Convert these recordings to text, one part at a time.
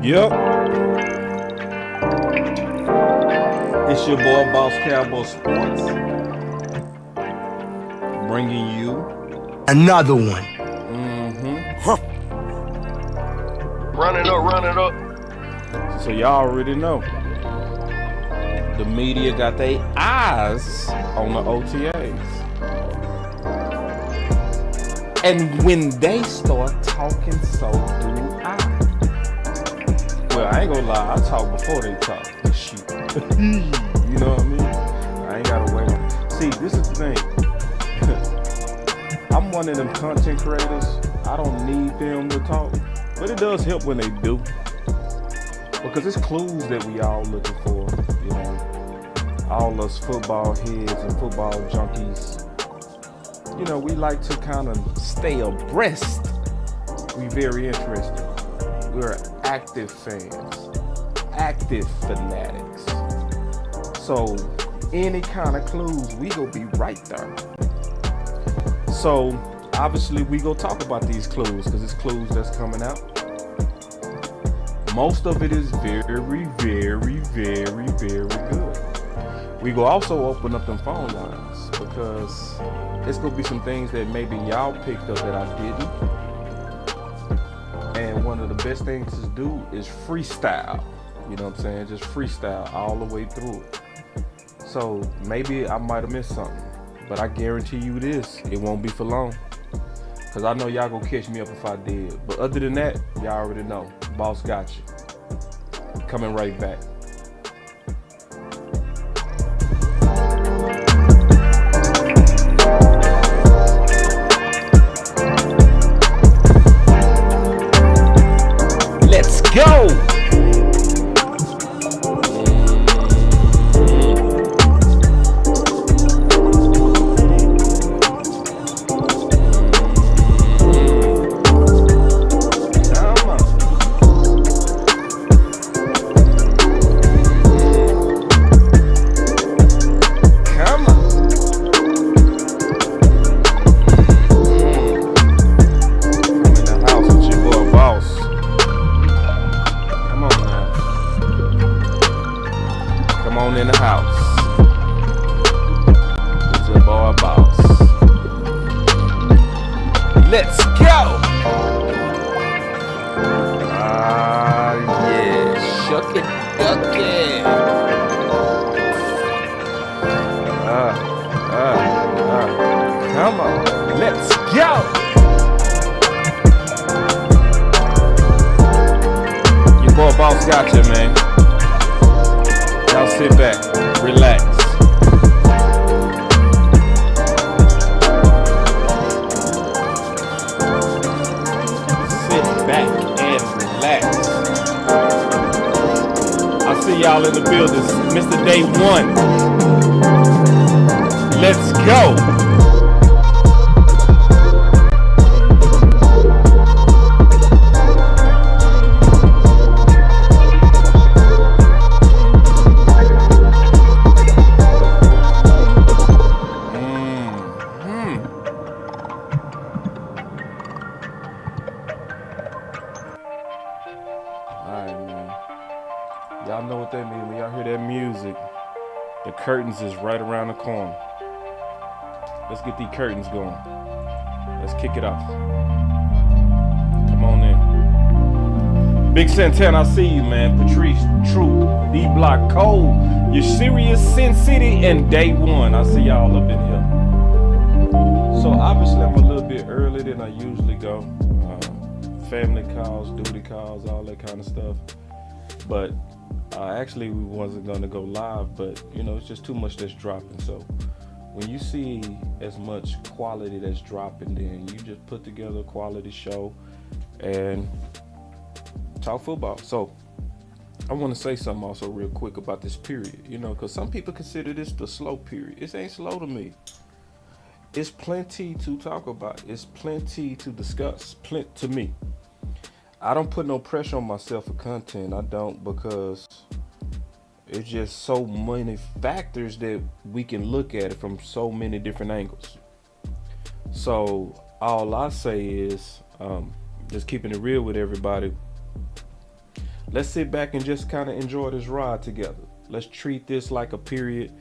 Yep. It's your boy, BossCowboySports, bringing you another one. Run it up. So y'all already know. The media got their eyes on the OTAs. And when they start talking, so do I. Well, I ain't gonna lie, I talk before they talk. Shoot. You know what I mean? I ain't gotta wait on. See, this is the thing. I'm one of them content creators. I don't need them to talk. But it does help when they do. Because it's clues that we all looking for, you know. All us football heads and football junkies. You know, we like to kind of stay abreast. We very interested. We're active fans, active fanatics. So any kind of clues, we gonna be right there. So obviously we gonna talk about these clues because it's clues that's coming out. Most of it is very, very, very, very good. We go also open up them phone lines because it's gonna be some things that maybe y'all picked up that I didn't. And one of the best things to do is freestyle. You know what I'm saying? Just freestyle all the way through it. So maybe I might have missed something, but I guarantee you this, it won't be for long. Cause I know y'all gonna catch me up if I did. But other than that, y'all already know. Boss got you. Coming right back. Let's go! In the house. It's your boy Boss. Let's go! Yeah. Shuck it, duck it. Come on. Let's go! Your boy Boss got you, man. Y'all sit back, relax. Sit back and relax. I see y'all in the building, Mr. Day One. Let's go. Y'all know what that means. When y'all hear that music, the curtains is right around the corner. Let's get these curtains going. Let's kick it off. Come on in. Big Santana, I see you, man. Patrice, True, D-Block, Cole, your serious Sin City, and Day One. I see y'all up in here. So obviously I'm a little bit earlier than I usually go. Family calls, duty calls, all that kind of stuff. But actually we wasn't gonna go live, but you know, it's just too much that's dropping. So when you see as much quality that's dropping, then you just put together a quality show and talk football. So I want to say something also real quick about this period, you know, because some people consider this the slow period. It ain't slow to me. It's plenty to talk about. It's plenty to discuss. To me. I don't put no pressure on myself for content. I don't, because it's just so many factors that we can look at it from so many different angles. So all I say is just keeping it real with everybody. let's sit back and just kind of enjoy this ride together. Let's treat this like a period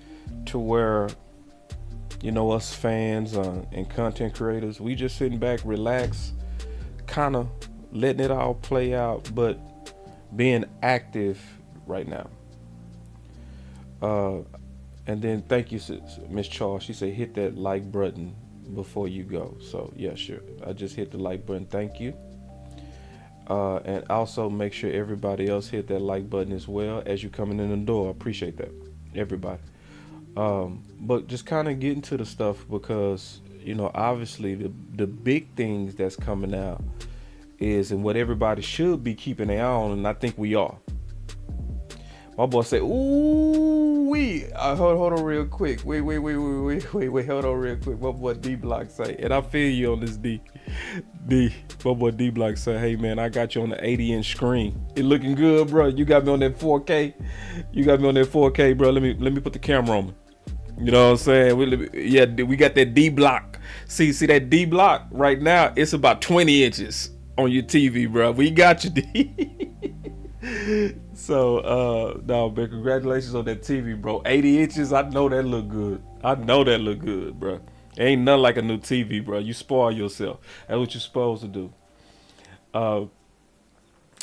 to where, you know, us fans and content creators, we just sitting back, relax, kind of letting it all play out, but being active right now. And then thank you, Miss Charles. She said hit that like button before you go. So yeah, sure. I just hit the like button. Thank you. And also make sure everybody else hit that like button as well as you coming in the door. I appreciate that, everybody. But just kind of getting to the stuff because, you know, obviously the big things that's coming out is, and what everybody should be keeping an eye on, and I think we are. My boy say, ooh, hold on real quick. Wait, hold on real quick. My boy D-Block say, and I feel you on this D. My boy D-Block say, hey man, I got you on the 80-inch screen. It looking good, bro. You got me on that 4K. Bro. Let me put the camera on me. You know what I'm saying? We got that D-Block. See that D-Block right now, it's about 20 inches on your TV, bro. We got you, D. So, no, man, congratulations on that TV, bro. 80 inches, I know that look good. Bro. Ain't nothing like a new TV, bro. You spoil yourself. That's what you're supposed to do.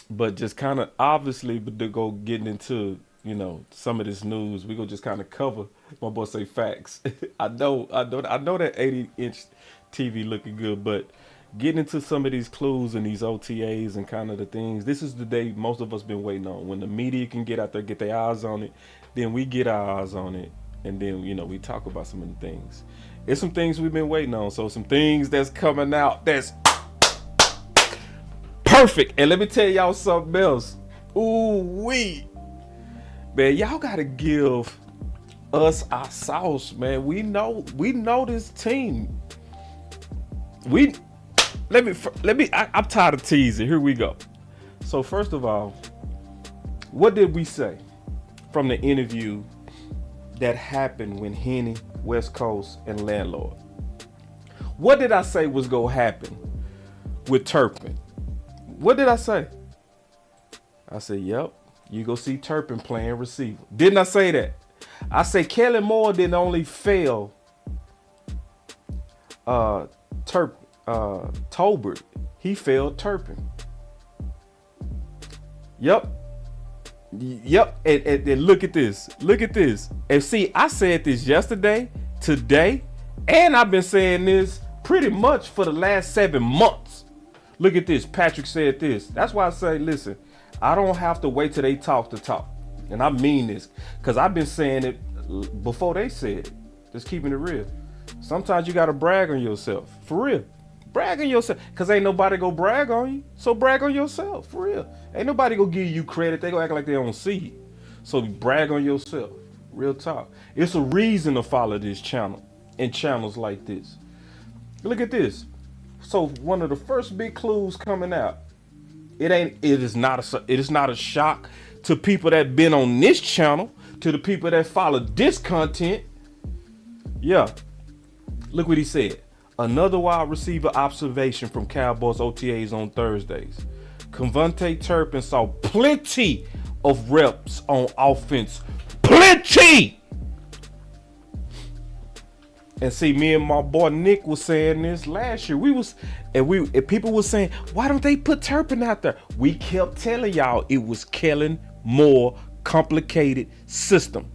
But just kind of, obviously, but to go getting into, you know, some of this news, we gonna just kind of cover. My boy say facts. I know that 80-inch TV looking good, but getting into some of these clues and these OTAs and kind of the things, this is the day most of us been waiting on. When the media can get out there, get their eyes on it, then we get our eyes on it, and then, you know, we talk about some of the things. It's some things we've been waiting on, so some things that's coming out that's perfect. And let me tell y'all something else. Ooh-wee. Man, y'all gotta give us our sauce, man. We know this team. I'm tired of teasing. Here we go. So first of all, what did we say from the interview that happened when Henny, West Coast, and Landlord? What did I say was gonna happen with Turpin? What did I say? I said, yep, you go see Turpin playing receiver. Didn't I say that? I say Kellen Moore didn't only fail Tolbert, he failed Turpin. Yep. And look at this. And see, I said this yesterday, today, and I've been saying this pretty much for the last 7 months. Look at this. Patrick said this. That's why I say, listen, I don't have to wait till they talk to talk. And I mean this, because I've been saying it before they said it. Just keeping it real. Sometimes you got to brag on yourself. For real. Brag on yourself. Because ain't nobody go brag on you. So brag on yourself. For real. Ain't nobody go give you credit. They go act like they don't see you. So brag on yourself. Real talk. It's a reason to follow this channel and channels like this. Look at this. So one of the first big clues coming out. It is not a shock to people that been on this channel, to the people that follow this content. Yeah. Look what he said. Another wide receiver observation from Cowboys OTAs on Thursdays. Cavante Turpin saw plenty of reps on offense. Plenty! And see, me and my boy Nick was saying this last year. And people were saying, why don't they put Turpin out there? We kept telling y'all it was Kellen Moore complicated system.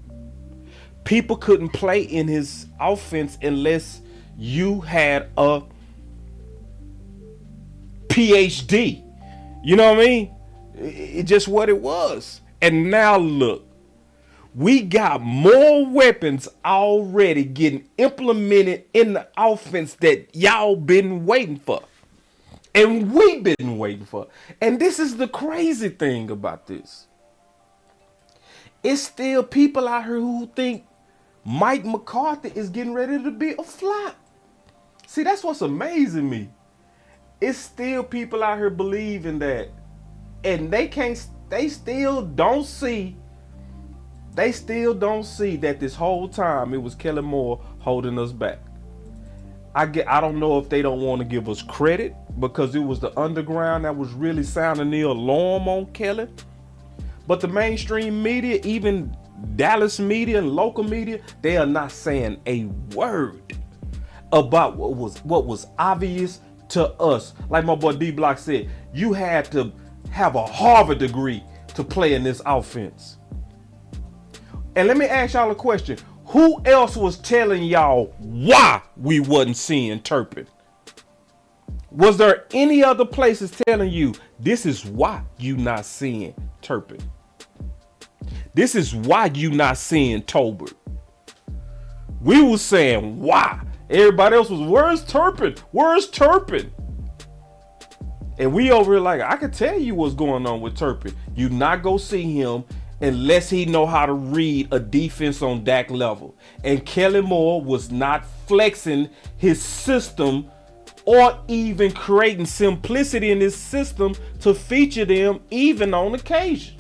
People couldn't play in his offense unless you had a PhD. You know what I mean? It's just what it was. And now look, we got more weapons already getting implemented in the offense that y'all been waiting for. And we've been waiting for. And this is the crazy thing about this. It's still people out here who think Mike McCarthy is getting ready to be a flop. See, that's what's amazing me. It's still people out here believing that. And they still don't see that this whole time it was Kellen Moore holding us back. I don't know if they don't want to give us credit because it was the underground that was really sounding the alarm on Kellen, But the mainstream media, even Dallas media and local media, they are not saying a word about what was obvious to us. Like my boy D Block said, you had to have a Harvard degree to play in this offense. And let me ask y'all a question. Who else was telling y'all why we wasn't seeing Turpin? Was there any other places telling you this is why you not seeing Turpin? This is why you not seeing Tolbert. We was saying why. Everybody else was, where's Turpin? Where's Turpin? And we over here like, I can tell you what's going on with Turpin. You not go see him unless he know how to read a defense on Dak level. And Kellen Moore was not flexing his system or even creating simplicity in his system to feature them even on occasion.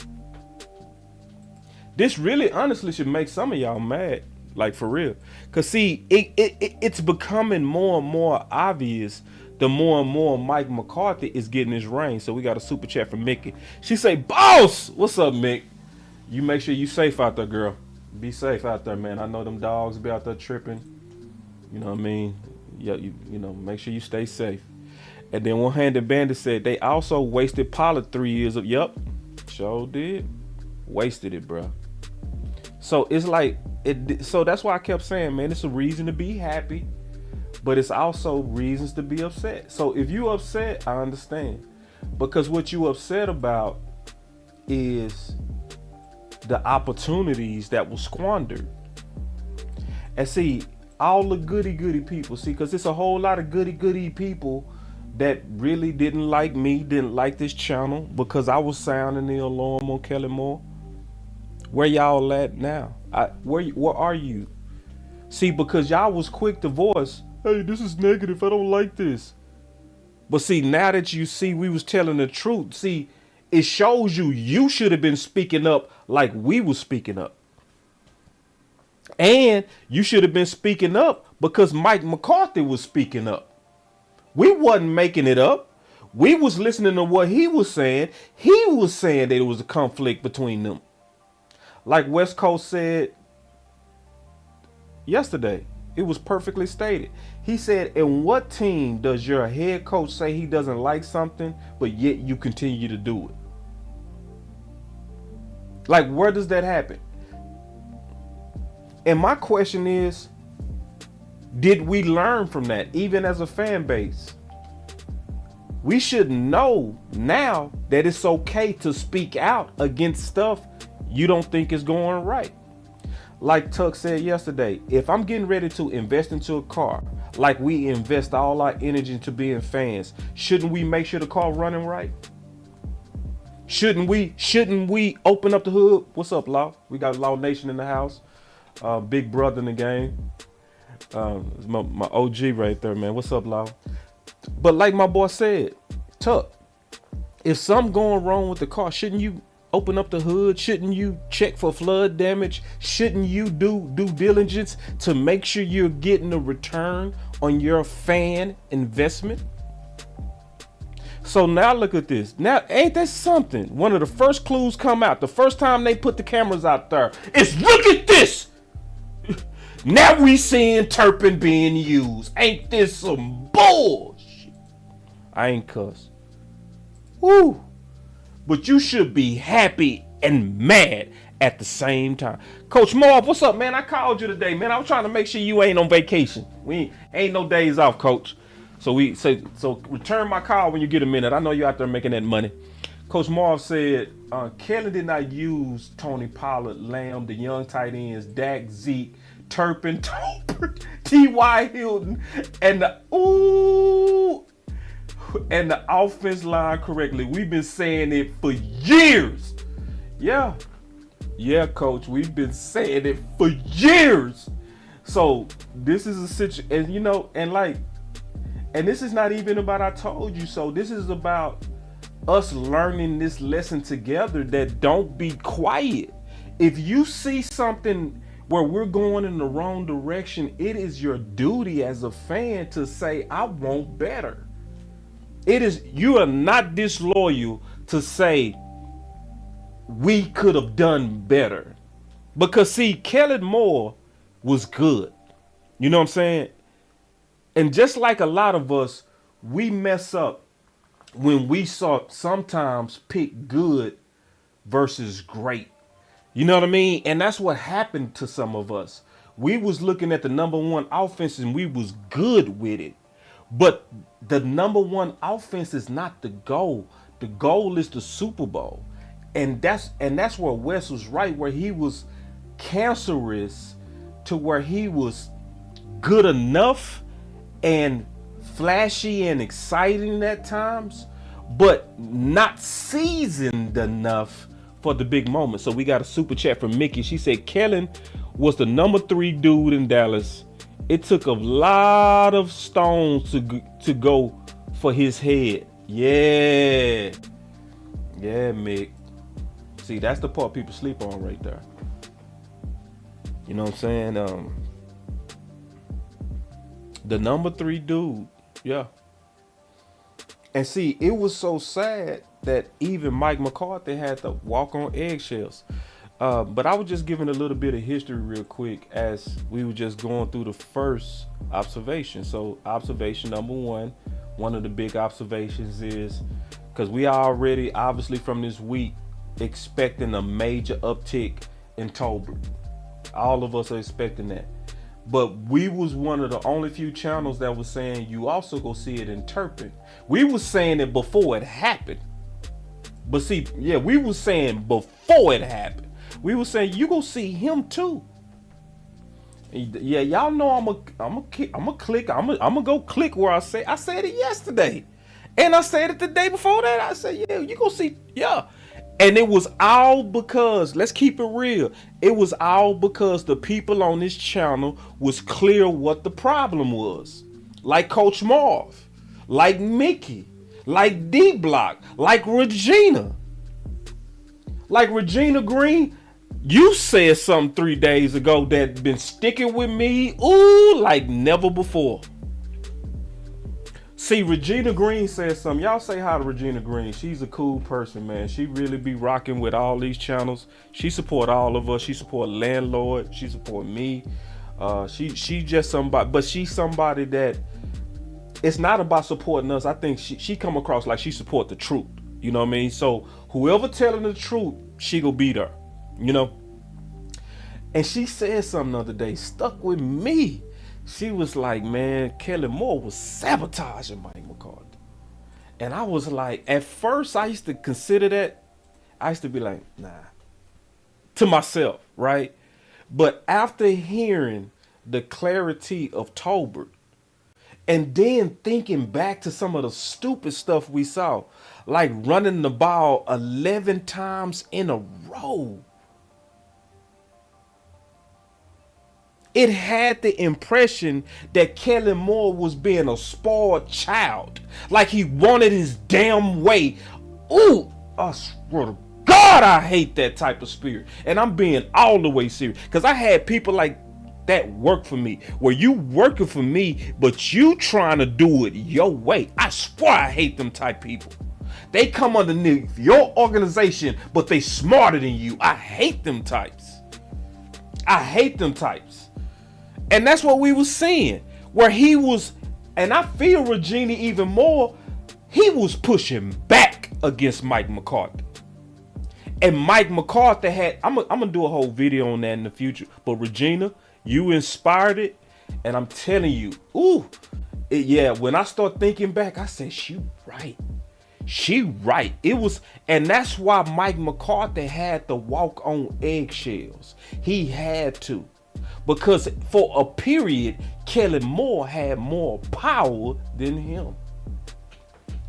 This really honestly should make some of y'all mad, like for real. Cause see, it's becoming more and more obvious the more and more Mike McCarthy is getting his reign. So we got a super chat from Mickey. She say, boss, what's up, Mick? You make sure you safe out there, girl. Be safe out there, man. I know them dogs be out there tripping. You know what I mean? Yeah, you know, make sure you stay safe. And then One Handed Bandit said they also wasted Pollard 3 years of, yep, sure did. Wasted it, bro. So it's like, so that's why I kept saying, man, it's a reason to be happy, but it's also reasons to be upset. So if you upset, I understand. Because what you upset about is the opportunities that were squandered. And see, all the goody people, see, because it's a whole lot of goody people that really didn't like me, didn't like this channel because I was sounding the alarm on Kelly Moore. Where y'all at now? Where are you? See, because y'all was quick to voice, hey, this is negative, I don't like this. But see, now that you see we was telling the truth, see, it shows you should have been speaking up like we was speaking up. And you should have been speaking up because Mike McCarthy was speaking up. We wasn't making it up. We was listening to what he was saying. He was saying that there was a conflict between them. Like West Coast said yesterday, it was perfectly stated. He said, in what team does your head coach say he doesn't like something, but yet you continue to do it? Like, where does that happen? And my question is, did we learn from that, even as a fan base? We should know now that it's okay to speak out against stuff you don't think is going right. Like Tuck said yesterday, if I'm getting ready to invest into a car, like we invest all our energy into being fans, shouldn't we make sure the car running right? Shouldn't we open up the hood? What's up, Law? We got Law Nation in the house. Big brother in the game. My OG right there, man. What's up, Law? But like my boy said, Tuck, if something going wrong with the car, shouldn't you open up the hood? Shouldn't you check for flood damage? Shouldn't you do due diligence to make sure you're getting a return on your fan investment? So now look at this. Now, ain't that something? One of the first clues come out. The first time they put the cameras out there, it's look at this. Now we seeing Turpin being used. Ain't this some bullshit? I ain't cuss. Woo. But you should be happy and mad at the same time. Coach Marv, what's up, man? I called you today, man. I was trying to make sure you ain't on vacation. We ain't no days off, Coach. So return my call when you get a minute. I know you're out there making that money. Coach Marv said, Kelly did not use Tony Pollard, Lamb, the young tight ends, Dak, Zeke, Turpin, Tolbert, T.Y. Hilton, and the offense line correctly. We've been saying it for years. Yeah, Coach, we've been saying it for years. So this is a situation, and you know, and this is not even about I told you so. This is about us learning this lesson together, that don't be quiet. If you see something where we're going in the wrong direction, it is your duty as a fan to say, I want better. You are not disloyal to say, we could have done better. Because see, Kellen Moore was good. You know what I'm saying? And just like a lot of us, we mess up when we sometimes pick good versus great. You know what I mean? And that's what happened to some of us. We was looking at the number one offense and we was good with it. But the number one offense is not the goal. The goal is the Super Bowl. And that's where Wes was right, where he was cancerous to where he was good enough and flashy and exciting at times, but not seasoned enough for the big moment. So we got a super chat from Mickey. She said Kellen was the number 3 dude in Dallas. It took a lot of stones to go for his head. Yeah, Mick. See, that's the part people sleep on right there. You know what I'm saying? The number 3 dude. Yeah. And see, it was so sad that even Mike McCarthy had to walk on eggshells. But I was just giving a little bit of history real quick as we were just going through the first observation. So observation number one of the big observations is, because we are already obviously from this week expecting a major uptick in Tolbert. All of us are expecting that. But we was one of the only few channels that was saying you also go see it in Turpin. We was saying it before it happened. But see, yeah, we was saying before it happened. We was saying you go see him too. Yeah, y'all know I'm gonna go click where I said it yesterday. And I said it the day before that. I said, yeah, you go see, yeah. And it was all because, let's keep it real, it was all because the people on this channel was clear what the problem was. Like Coach Marv, like Mickey, like D-Block, like Regina. Like Regina Green, you said something 3 days ago that been sticking with me, like never before. See, Regina Green said something. Y'all say hi to Regina Green. She's a cool person, man. She really be rocking with all these channels. She support all of us. She support Landlord. She support me. She just somebody, but she's somebody that it's not about supporting us. I think she come across like she support the truth. You know what I mean? So whoever telling the truth, she go beat her. You know? And she said something the other day, stuck with me. She was like, man, Kellen Moore was sabotaging Mike McCarthy. And I was like, at first I used to consider that. I used to be like, nah. To myself, right? But after hearing the clarity of Tolbert, and then thinking back to some of the stupid stuff we saw, like running the ball 11 times in a row. It had the impression that Kellen Moore was being a spoiled child. Like he wanted his damn way. Ooh, I swear to God, I hate that type of spirit. And I'm being all the way serious. Because I had people like that work for me. Where you working for me, but you trying to do it your way. I swear I hate them type people. They come underneath your organization, but they smarter than you. I hate them types. I hate them types. And that's what we was seeing, where he was, and I feel Regina even more, he was pushing back against Mike McCarthy. And Mike McCarthy had, I'm gonna do a whole video on that in the future, but Regina, you inspired it, and I'm telling you, yeah, when I start thinking back, I said, she right. It was, and that's why Mike McCarthy had to walk on eggshells. He had to. Because for a period, Kellen Moore had more power than him.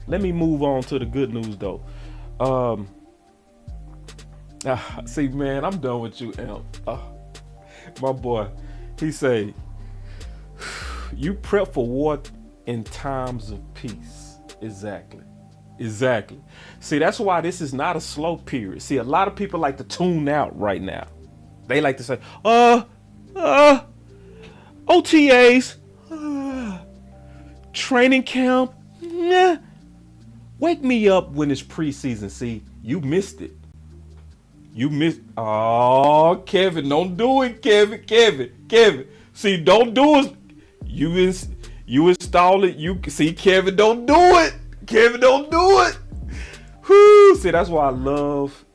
Let me move on to the good news, though. See, man, I'm done with you, Amp. My boy, he say, you prep for war in times of peace. Exactly. See, that's why this is not a slow period. See, a lot of people like to tune out right now. They like to say, OTAs, training camp, wake me up when it's preseason. See, you missed it. You miss. Oh, Kevin, don't do it, Kevin. See, don't do it. You install it. You see, Kevin, don't do it. Kevin, don't do it. Whoo! See, that's why I love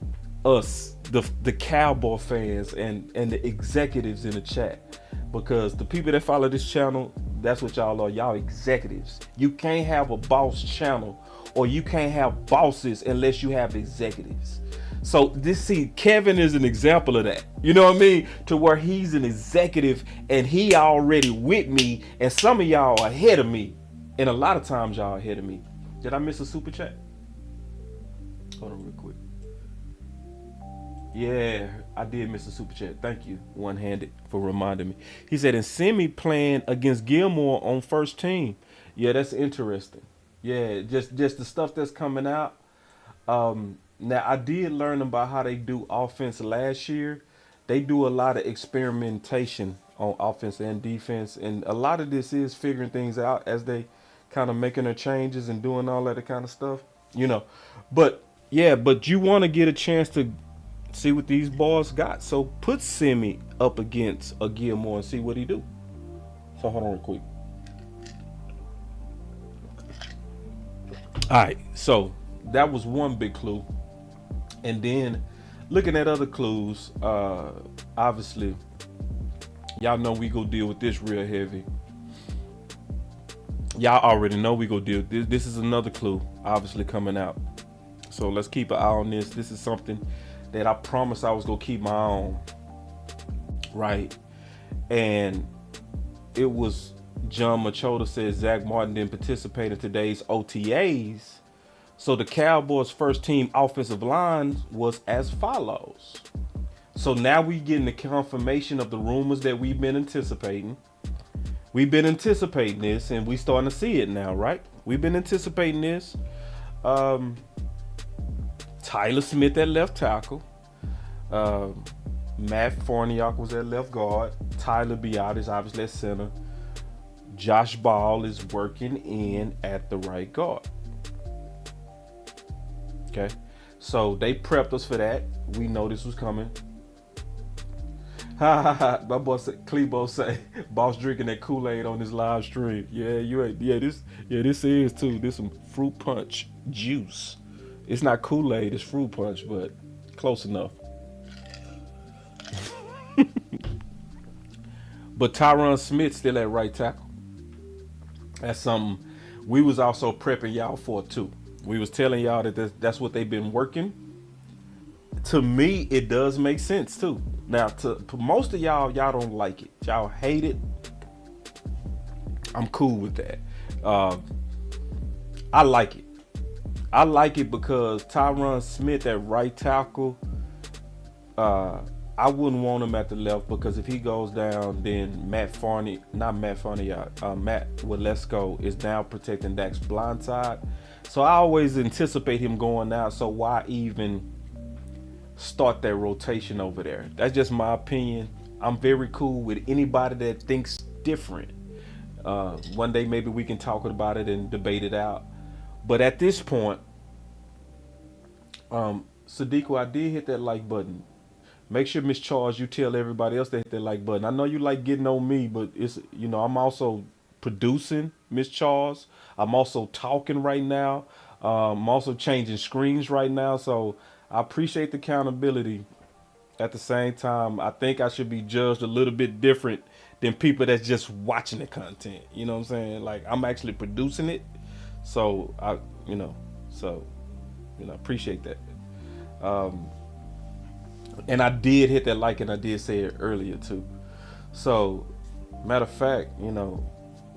us, the Cowboy fans and the executives in the chat, because the people that follow this channel, that's what y'all are. Y'all executives. You can't have a boss channel, or you can't have bosses unless you have executives. So Kevin is an example of that. You know what I mean? To where he's an executive and he already with me, and some of y'all are ahead of me, and a lot of times y'all are ahead of me. Did I miss a super chat? Hold on real quick. Yeah, I did miss a super chat. Thank you, one-handed, for reminding me. He said, and Simi playing against Gilmore on first team. Yeah, that's interesting. Yeah, just the stuff that's coming out. Now, I did learn about how they do offense last year. They do a lot of experimentation on offense and defense, and a lot of this is figuring things out as they kind of making their changes and doing all that kind of stuff, you know. But you want to get a chance to see what these boys got. So put Simi up against a Gilmore and see what he do. So hold on real quick. All right, so that was one big clue. And then looking at other clues, obviously, y'all know we go deal with this real heavy. Y'all already know we go deal with this. This is another clue, obviously, coming out. So let's keep an eye on this. This is something that I promised I was going to keep my eye on. Right? And it was John Machota said Zach Martin didn't participate in today's OTAs. So the Cowboys' first team offensive line was as follows. So now we getting the confirmation of the rumors that we've been anticipating. We've been anticipating this, and we starting to see it now, right? We've been anticipating this. Tyler Smith at left tackle. Matt Farniok was at left guard. Tyler Biot is obviously at center. Josh Ball is working in at the right guard. Okay, so they prepped us for that. We know this was coming. Ha ha ha! My boy Klebo say, "Boss drinking that Kool-Aid on his live stream." Yeah, you ain't. Yeah, this is too. This some fruit punch juice. It's not Kool-Aid, it's fruit punch, but close enough. But Tyron Smith still at right tackle. That's something we was also prepping y'all for too. We was telling y'all that that's what they've been working. To me, it does make sense too. Now, to most of y'all don't like it. Y'all hate it. I'm cool with that. I like it. I like it because Tyron Smith at right tackle, I wouldn't want him at the left, because if he goes down, then Matt Walesko is now protecting Dak's blind side. So I always anticipate him going out, so why even start that rotation over there? That's just my opinion. I'm very cool with anybody that thinks different. One day maybe we can talk about it and debate it out. But at this point, Sadiqo, I did hit that like button. Make sure, Miss Charles, you tell everybody else to hit that like button. I know you like getting on me, but it's, you know, I'm also producing, Miss Charles. I'm also talking right now. I'm also changing screens right now. So I appreciate the accountability. At the same time, I think I should be judged a little bit different than people that's just watching the content. You know what I'm saying? Like, I'm actually producing it. So I appreciate that. And I did hit that like, and I did say it earlier too. So, matter of fact, you know,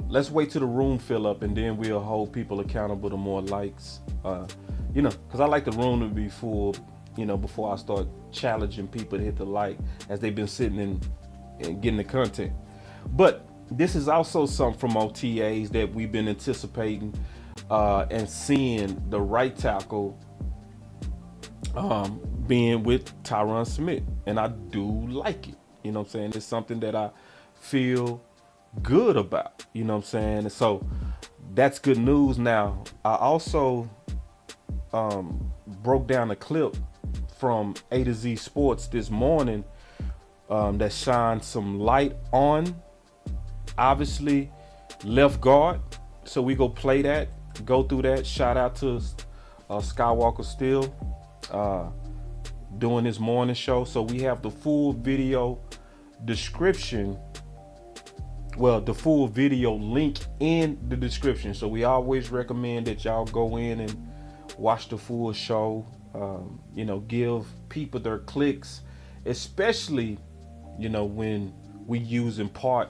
let's wait till the room fill up, and then we'll hold people accountable to more likes. You know, because I like the room to be full, you know, before I start challenging people to hit the like, as they've been sitting and getting the content. But this is also something from OTAs that we've been anticipating and seeing the right tackle being with Tyron Smith, and I do like it. You know what I'm saying? It's something that I feel good about. You know what I'm saying? And so that's good news. Now, I also broke down a clip from A to Z Sports this morning that shined some light on, obviously, left guard. So we go play that, go through that. Shout out to Skywalker Steele doing his morning show. So we have the full video description. Well, the full video link in the description. So we always recommend that y'all go in and watch the full show. Give people their clicks, especially, when we using part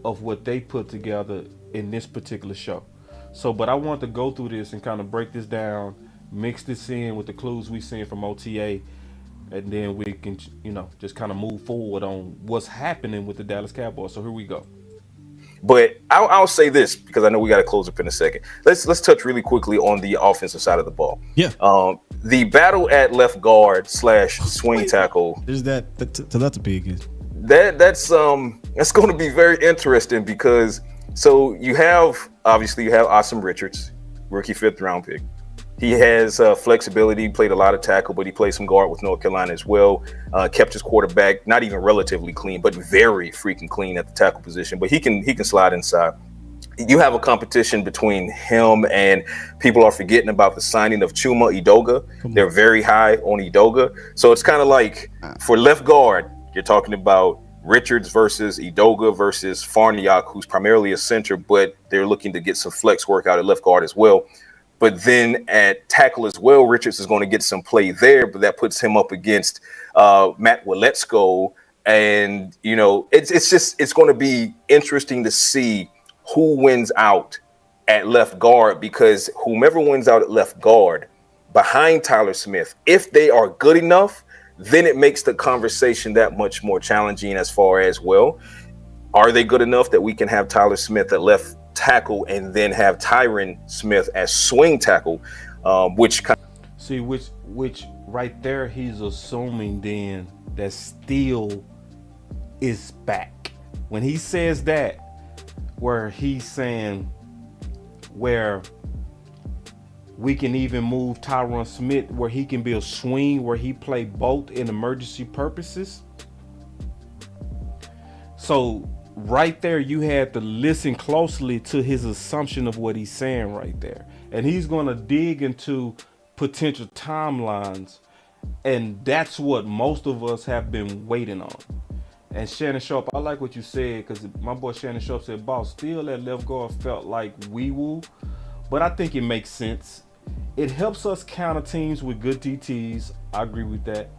of what they put together in this particular show. So, but I want to go through this and kind of break this down, mix this in with the clues we seen from OTA, and then we can, just kind of move forward on what's happening with the Dallas Cowboys. So here we go. But I'll say this because I know we got to close up in a second. Let's touch really quickly on the offensive side of the ball. Yeah. The battle at left guard / swing tackle. There's that. So that's a big. That's going to be very interesting because you have Awesome Richards, rookie 5th round pick. He has flexibility, played a lot of tackle, but he played some guard with North Carolina as well. Kept his quarterback not even relatively clean, but very freaking clean at the tackle position. But he can slide inside. You have a competition between him and people are forgetting about the signing of Chuma Edoga. They're very high on Edoga. So it's kind of like for left guard, you're talking about Richards versus Edoga versus Farniok, who's primarily a center, but they're looking to get some flex work out at left guard as well. But then at tackle as well, Richards is going to get some play there, but that puts him up against Matt Waletzko. And, it's going to be interesting to see who wins out at left guard, because whomever wins out at left guard behind Tyler Smith, if they are good enough, then it makes the conversation that much more challenging as far as, well, are they good enough that we can have Tyler Smith at left tackle and then have Tyron Smith as swing tackle, which right there he's assuming then that Steele is back. When he says that, where he's saying where we can even move Tyron Smith where he can be a swing, where he play both in emergency purposes. So right there, you had to listen closely to his assumption of what he's saying right there. And he's going to dig into potential timelines. And that's what most of us have been waiting on. And Shannon Sharp, I like what you said, because my boy Shannon Sharp said, boss, still at left guard felt like wee-woo. But I think it makes sense. It helps us counter teams with good DTs. I agree with that.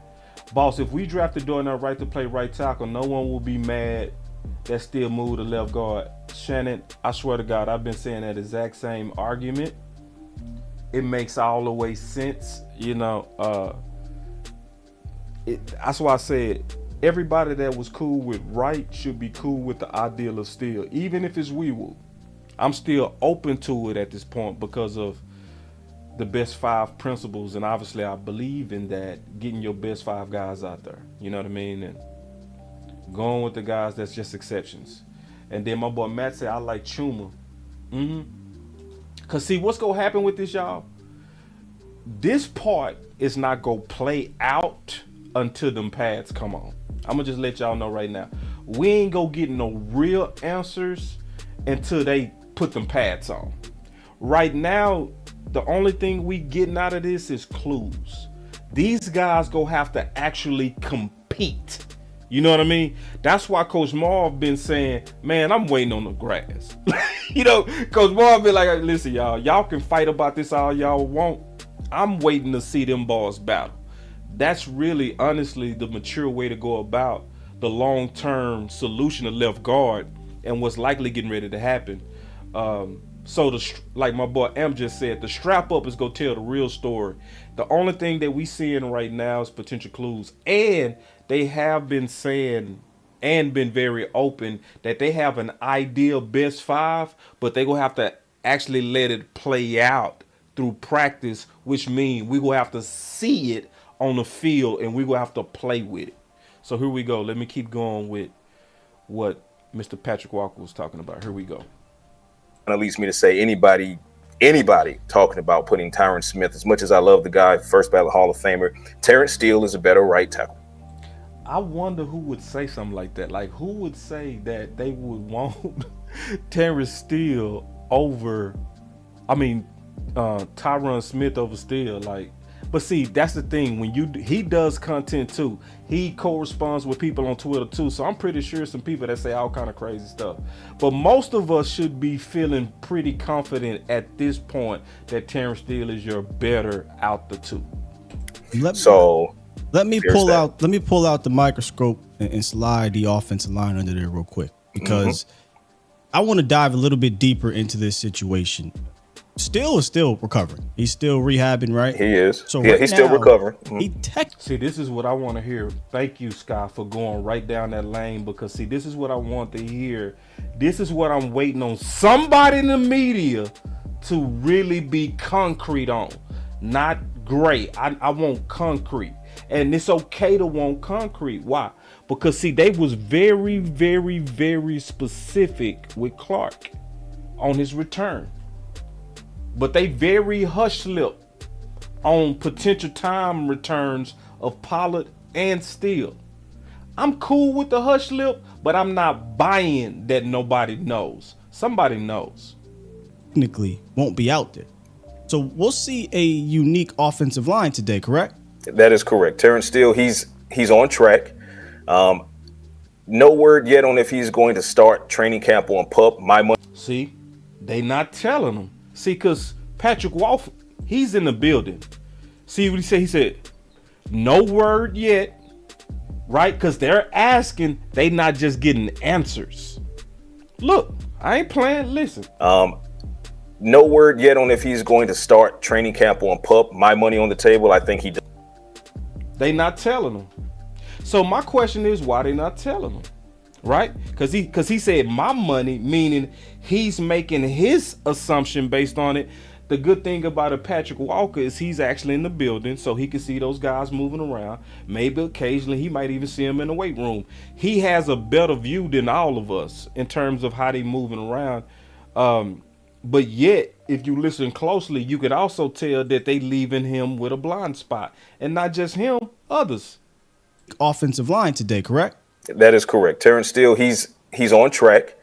Boss, if we draft the Darnell right to play right tackle, no one will be mad that still moved to left guard. Shannon, I swear to God, I've been saying that exact same argument. It makes all the way sense. That's why I said everybody that was cool with right should be cool with the ideal of Steele, even if it's wee-woo. I'm still open to it at this point because of the best 5 principles, and obviously I believe in that, getting your best 5 guys out there. You know what I mean? And going with the guys that's just exceptions. And then my boy Matt said, I like Chuma. Because see, what's going to happen with this, y'all? This part is not going to play out until them pads come on. I'm going to just let y'all know right now. We ain't going to get no real answers until they put them pads on. Right now, the only thing we getting out of this is clues. These guys going to have to actually compete. You know what I mean? That's why Coach Marv been saying, man, I'm waiting on the grass. Coach Marv been like, listen, y'all can fight about this all y'all want. I'm waiting to see them balls battle. That's really, honestly, the mature way to go about the long-term solution of left guard and what's likely getting ready to happen. So like my boy M just said, the strap up is going to tell the real story. The only thing that we seeing right now is potential clues. And they have been saying and been very open that they have an ideal best 5, but they're going to have to actually let it play out through practice, which means we will have to see it on the field and we will have to play with it. So here we go. Let me keep going with what Mr. Patrick Walker was talking about. Here we go. That leads me to say anybody anybody talking about putting Tyron Smith. As much as I love the guy, first ballot Hall of Famer, Terence Steele is a better right tackle. I wonder who would say something like that. Like, who would say that they would want Terence Steele over, Tyron Smith over Steele? Like, but see, that's the thing. When he does content too. He corresponds with people on Twitter too. So I'm pretty sure some people that say all kind of crazy stuff. But most of us should be feeling pretty confident at this point that Terence Steele is your better out the two. Let me pull out the microscope and slide the offensive line under there real quick, because I want to dive a little bit deeper into this situation. Steele is still recovering. He's still rehabbing, right? He is. So yeah, he's still recovering. See, this is what I want to hear. Thank you, Sky, for going right down that lane, because see, this is what I want to hear. This is what I'm waiting on somebody in the media to really be concrete on. Not great. I want concrete. And it's okay to want concrete. Why? Because see, they was very, very, very specific with Clark on his return. But they very hush-lip on potential time returns of Pollard and Steele. I'm cool with the hush-lip, but I'm not buying that nobody knows. Somebody knows. Technically won't be out there. So we'll see a unique offensive line today, correct? That is correct. Terence Steele, he's on track. No word yet on if he's going to start training camp on PUP. My money. See, they not telling him. See, because Patrick Wolf, he's in the building. See what he said? He said, no word yet, right? Because they're asking, they not just getting answers. Look, I ain't playing. Listen. No word yet on if he's going to start training camp on PUP. My money on the table. I think he does. They not telling him. So my question is, why they not telling him? Right? Because he said my money, meaning he's making his assumption based on it. The good thing about a Patrick Walker is he's actually in the building, so he can see those guys moving around. Maybe occasionally he might even see them in the weight room. He has a better view than all of us in terms of how they moving around. But yet, if you listen closely, you could also tell that they leaving him with a blind spot. And not just him, others. Offensive line today, correct? That is correct. Terence Steele, he's on track.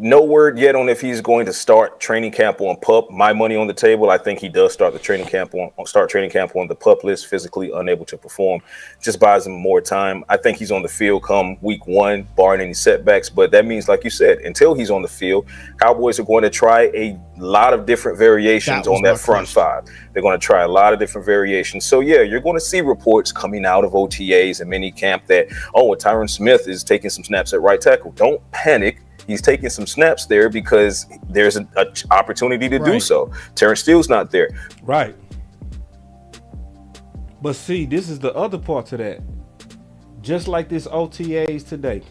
No word yet on if he's going to start training camp on PUP. My money on the table. I think he does start training camp on the PUP list. Physically unable to perform, just buys him more time. I think he's on the field come week 1, barring any setbacks. But that means, like you said, until he's on the field, Cowboys are going to try a lot of different variations on that front five. They're going to try a lot of different variations. So yeah, you're going to see reports coming out of OTAs and mini camp that Tyron Smith is taking some snaps at right tackle. Don't panic. He's taking some snaps there because there's an opportunity to do so. Terence Steele's not there. Right. But see, this is the other part to that. Just like this OTAs today,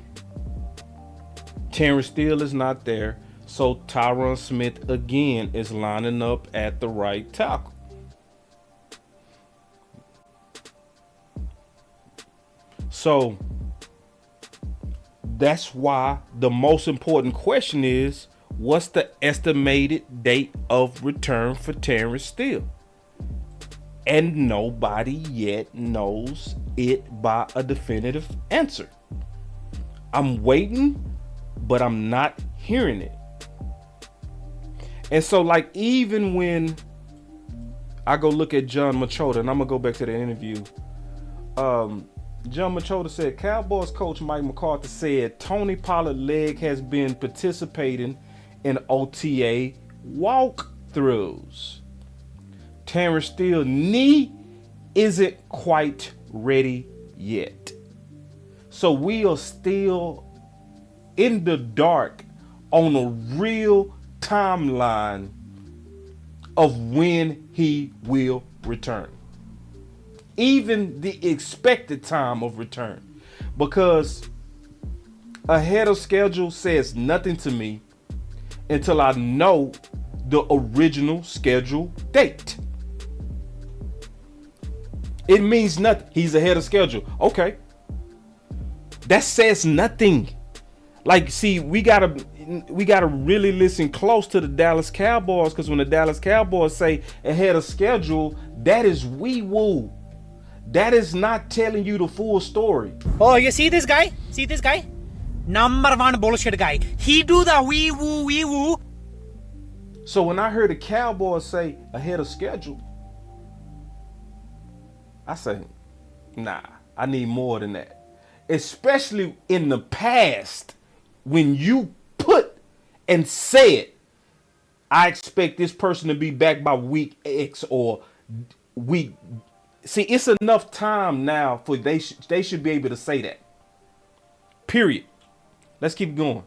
Terence Steele is not there. So Tyron Smith again is lining up at the right tackle. So that's why the most important question is, what's the estimated date of return for Terence Steele? And nobody yet knows it by a definitive answer. I'm waiting, but I'm not hearing it. And so, like, even when I go look at John Machota, and I'm going to go back to the interview, John Machota said, Cowboys coach Mike McCarthy said Tony Pollard's leg has been participating in OTA walkthroughs. Terence Steele's knee isn't quite ready yet. So we are still in the dark on a real timeline of when he will return. Even the expected time of return, because ahead of schedule says nothing to me until I know the original schedule date. It means nothing. He's ahead of schedule. Okay. That says nothing. Like, see, we gotta, we got to really listen close to the Dallas Cowboys, because when the Dallas Cowboys say ahead of schedule, that is wee woo. That is not telling you the full story. Oh, you see this guy? See this guy? Number one bullshit guy. He do the wee woo wee woo. So when I heard the Cowboys say ahead of schedule, I say, nah, I need more than that. Especially in the past, when you put and said, I expect this person to be back by week X or week. See, it's enough time now for they should be able to say that. Period. Let's keep going.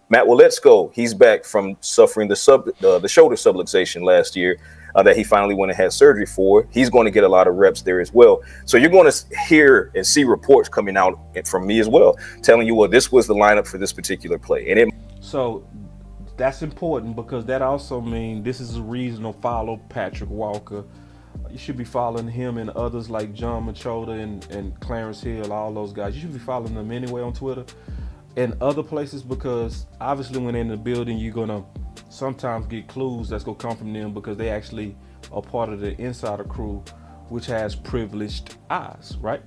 Matt Willetsko, he's back from suffering the shoulder subluxation last year that he finally went and had surgery for. He's going to get a lot of reps there as well. So you're going to hear and see reports coming out from me as well, telling you, well, this was the lineup for this particular play. So that's important, because that also means this is a reason to follow Patrick Walker. You should be following him and others like John Machota and Clarence Hill, all those guys. You should be following them anyway on Twitter and other places, because obviously when they're in the building, you're going to sometimes get clues that's going to come from them, because they actually are part of the insider crew, which has privileged eyes, right?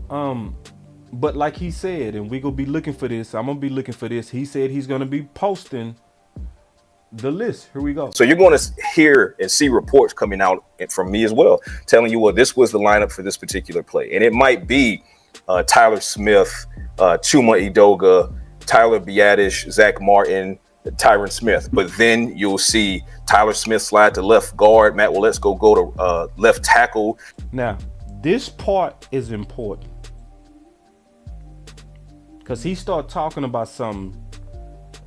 But like he said, and we're going to be looking for this, I'm going to be looking for this. He said he's going to be posting the list. Here we go. So you're going to hear and see reports coming out from me as well, telling you, well, this was the lineup for this particular play. And it might be Tyler Smith, Chuma Edoga, Tyler Biadasz, Zach Martin, Tyron Smith. But then you'll see Tyler Smith slide to left guard, Matt Willetsko go to left tackle. Now, this part is important, because he started talking about something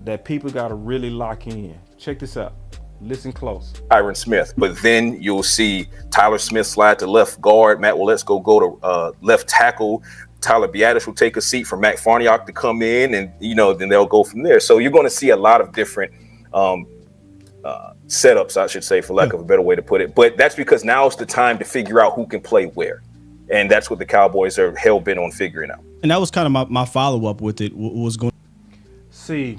that people got to really lock in. Check this out. Listen close. Tyron Smith. But then you'll see Tyler Smith slide to left guard, Matt Willetsko go to left tackle. Tyler Biadasz will take a seat for Mac Farniok to come in, and then they'll go from there. So you're going to see a lot of different setups, I should say, for lack of a better way to put it. But that's because now is the time to figure out who can play where, and that's what the Cowboys are hell bent on figuring out. And that was kind of my follow up with it. Was going. See,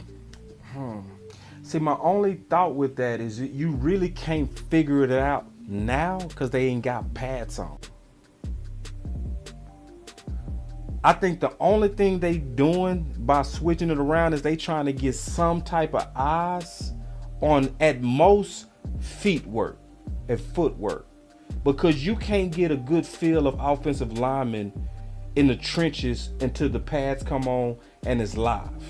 my only thought with that is you really can't figure it out now, because they ain't got pads on. I think the only thing they doing by switching it around is they trying to get some type of eyes on, at most, feet work and footwork, because you can't get a good feel of offensive linemen in the trenches until the pads come on and it's live.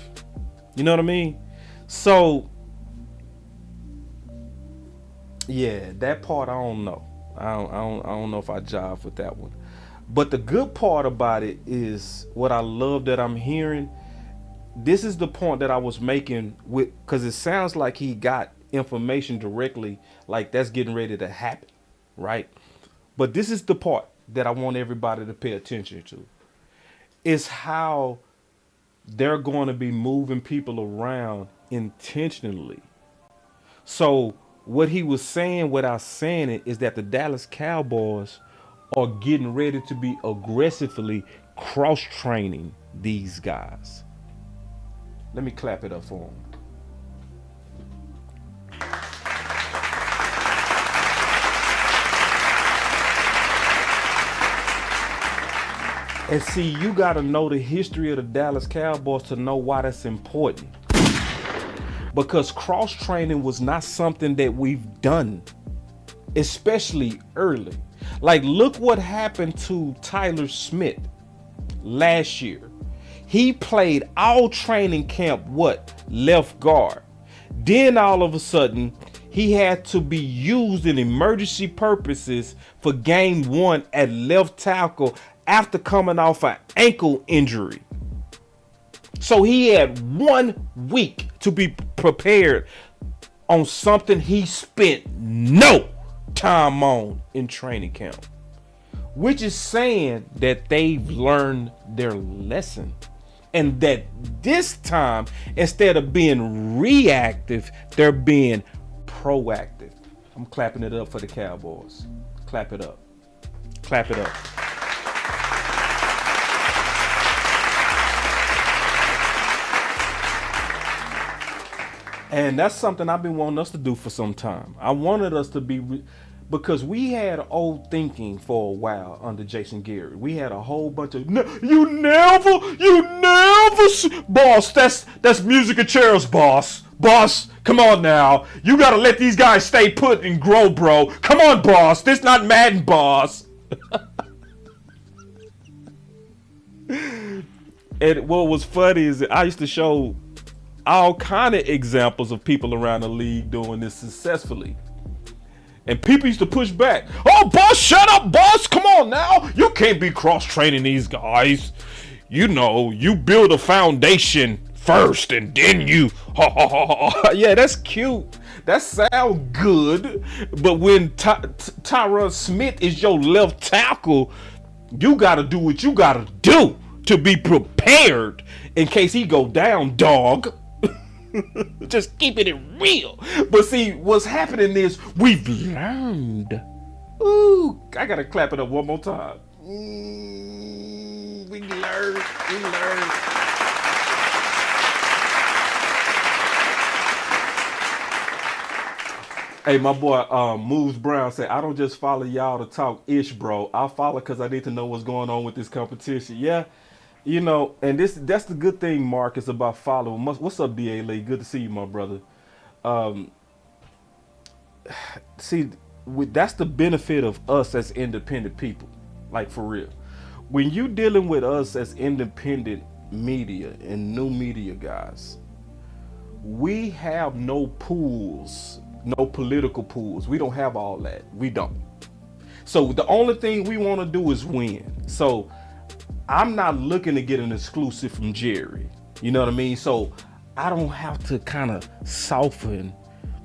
You know what I mean? So yeah, that part I don't know. I don't know if I jive with that one. But the good part about it is what I love that I'm hearing. This is the point that I was making with, because it sounds like he got information directly, like that's getting ready to happen, right? But this is the part that I want everybody to pay attention to. Is how they're going to be moving people around intentionally. So what he was saying without saying it is that the Dallas Cowboys are getting ready to be aggressively cross-training these guys. Let me clap it up for them. And see, you got to know the history of the Dallas Cowboys to know why that's important. Because cross-training was not something that we've done, especially early. Like, look what happened to Tyler Smith last year. He played all training camp, left guard. Then all of a sudden, he had to be used in emergency purposes for game one at left tackle after coming off an ankle injury. So he had 1 week to be prepared on something he spent no time on in training camp, which is saying that they've learned their lesson, and that this time, instead of being reactive, they're being proactive. I'm clapping it up for the Cowboys. Clap it up. Clap it up. And that's something I've been wanting us to do for some time. I wanted us to be, because we had old thinking for a while under Jason Garrett. We had a whole bunch of, you never, boss, that's music and chairs, boss. Boss, come on now. You gotta let these guys stay put and grow, bro. Come on, boss. This not Madden, boss. And what was funny is that I used to show all kind of examples of people around the league doing this successfully. And people used to push back. Oh, boss, shut up, boss. Come on now. You can't be cross-training these guys. You know, you build a foundation first and then you. Yeah, that's cute. That sounds good. But when Tyron Smith is your left tackle, you got to do what you got to do to be prepared in case he go down, dog. Just keeping it real. But see, what's happening is we've learned. Ooh, I gotta clap it up one more time. We learned. Hey, my boy Moves Brown said, I don't just follow y'all to talk ish, bro. I follow because I need to know what's going on with this competition. Yeah, you know, and that's the good thing, Marcus, about following. What's up, D.A. Lee? Good to see you, my brother. See, that's the benefit of us as independent people, like for real. When you dealing with us as independent media and new media guys, we have no pools. No political pools. We don't have all that. We don't. So the only thing we want to do is win. So I'm not looking to get an exclusive from Jerry. You know what I mean? So I don't have to kind of soften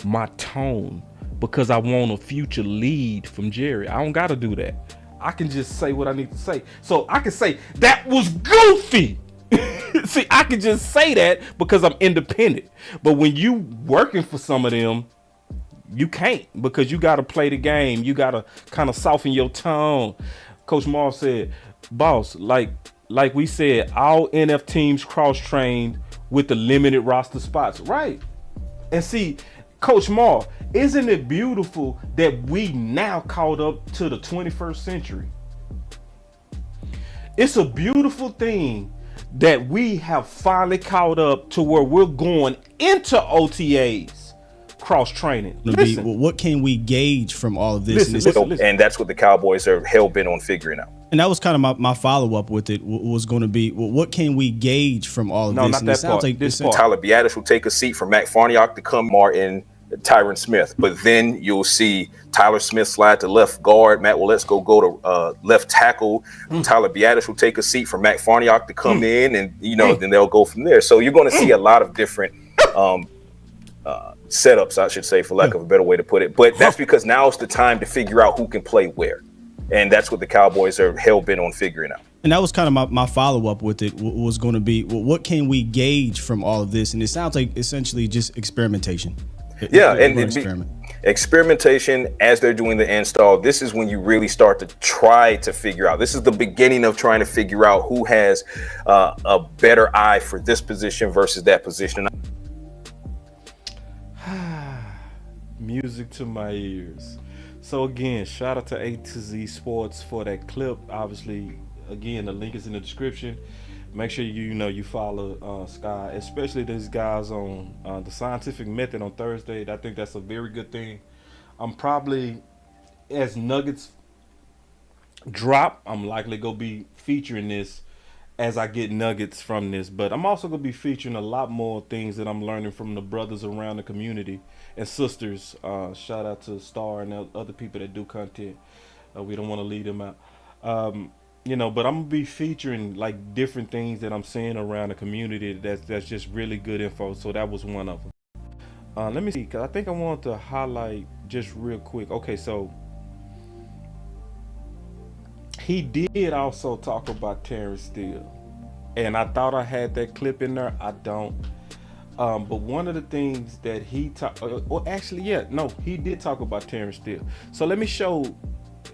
my tone because I want a future lead from Jerry. I don't got to do that. I can just say what I need to say. So I can say that was goofy. See, I can just say that because I'm independent. But when you working for some of them, you can't, because you got to play the game. You got to kind of soften your tone. Coach Marv said, boss, like we said, all NF teams cross-trained with the limited roster spots. Right. And see, Coach Marv, isn't it beautiful that we now caught up to the 21st century? It's a beautiful thing that we have finally caught up to where we're going into OTAs. Cross-training. What can we gauge from all of this? Listen. And that's what the Cowboys are hell-bent on figuring out. And that was kind of my follow-up with it, was going to be, what can we gauge from all of this? Not that part. This part. Tyler Biadasz will take a seat for Matt Farniok to come more in Tyron Smith. But then you'll see Tyler Smith slide to left guard. Matt Waletzko go to left tackle. Tyler Biadasz will take a seat for Matt Farniok to come in, and then they'll go from there. So you're going to see a lot of different setups, I should say, for lack of a better way to put it. But that's because now it's the time to figure out who can play where. And that's what the Cowboys are hell-bent on figuring out. And that was kind of my follow-up with it, was going to be, what can we gauge from all of this? And it sounds like essentially just experimentation. Experimentation as they're doing the install. This is when you really start to try to figure out. This is the beginning of trying to figure out who has a better eye for this position versus that position. Music to my ears. So again, shout out to A to Z Sports for that clip. Obviously, again, the link is in the description. Make sure you follow Sky, especially these guys on the Scientific Method on Thursday. I think that's a very good thing. I'm probably, as nuggets drop, I'm likely gonna be featuring this as I get nuggets from this, but I'm also gonna be featuring a lot more things that I'm learning from the brothers around the community and sisters. Shout out to Star and other people that do content. We don't want to leave them out. But I'm gonna be featuring like different things that I'm seeing around the community that's just really good info. So that was one of them. Let me see, because I think I wanted to highlight just real quick. Okay, so he did also talk about Terence Steele, and I thought I had that clip in there. I don't. But one of the things that he talked, he did talk about Terence Steele. So let me show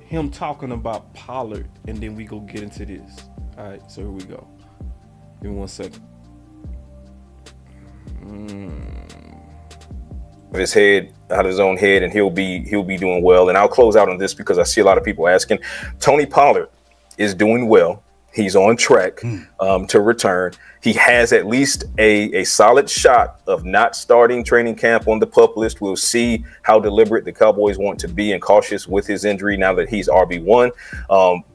him talking about Pollard, and then we go get into this. All right, so here we go. Give me 1 second. out of his own head, and he'll be doing well. And I'll close out on this because I see a lot of people asking. Tony Pollard is doing well. He's on track to return. He has at least a solid shot of not starting training camp on the PUP list. We'll see how deliberate the Cowboys want to be and cautious with his injury now that he's RB1.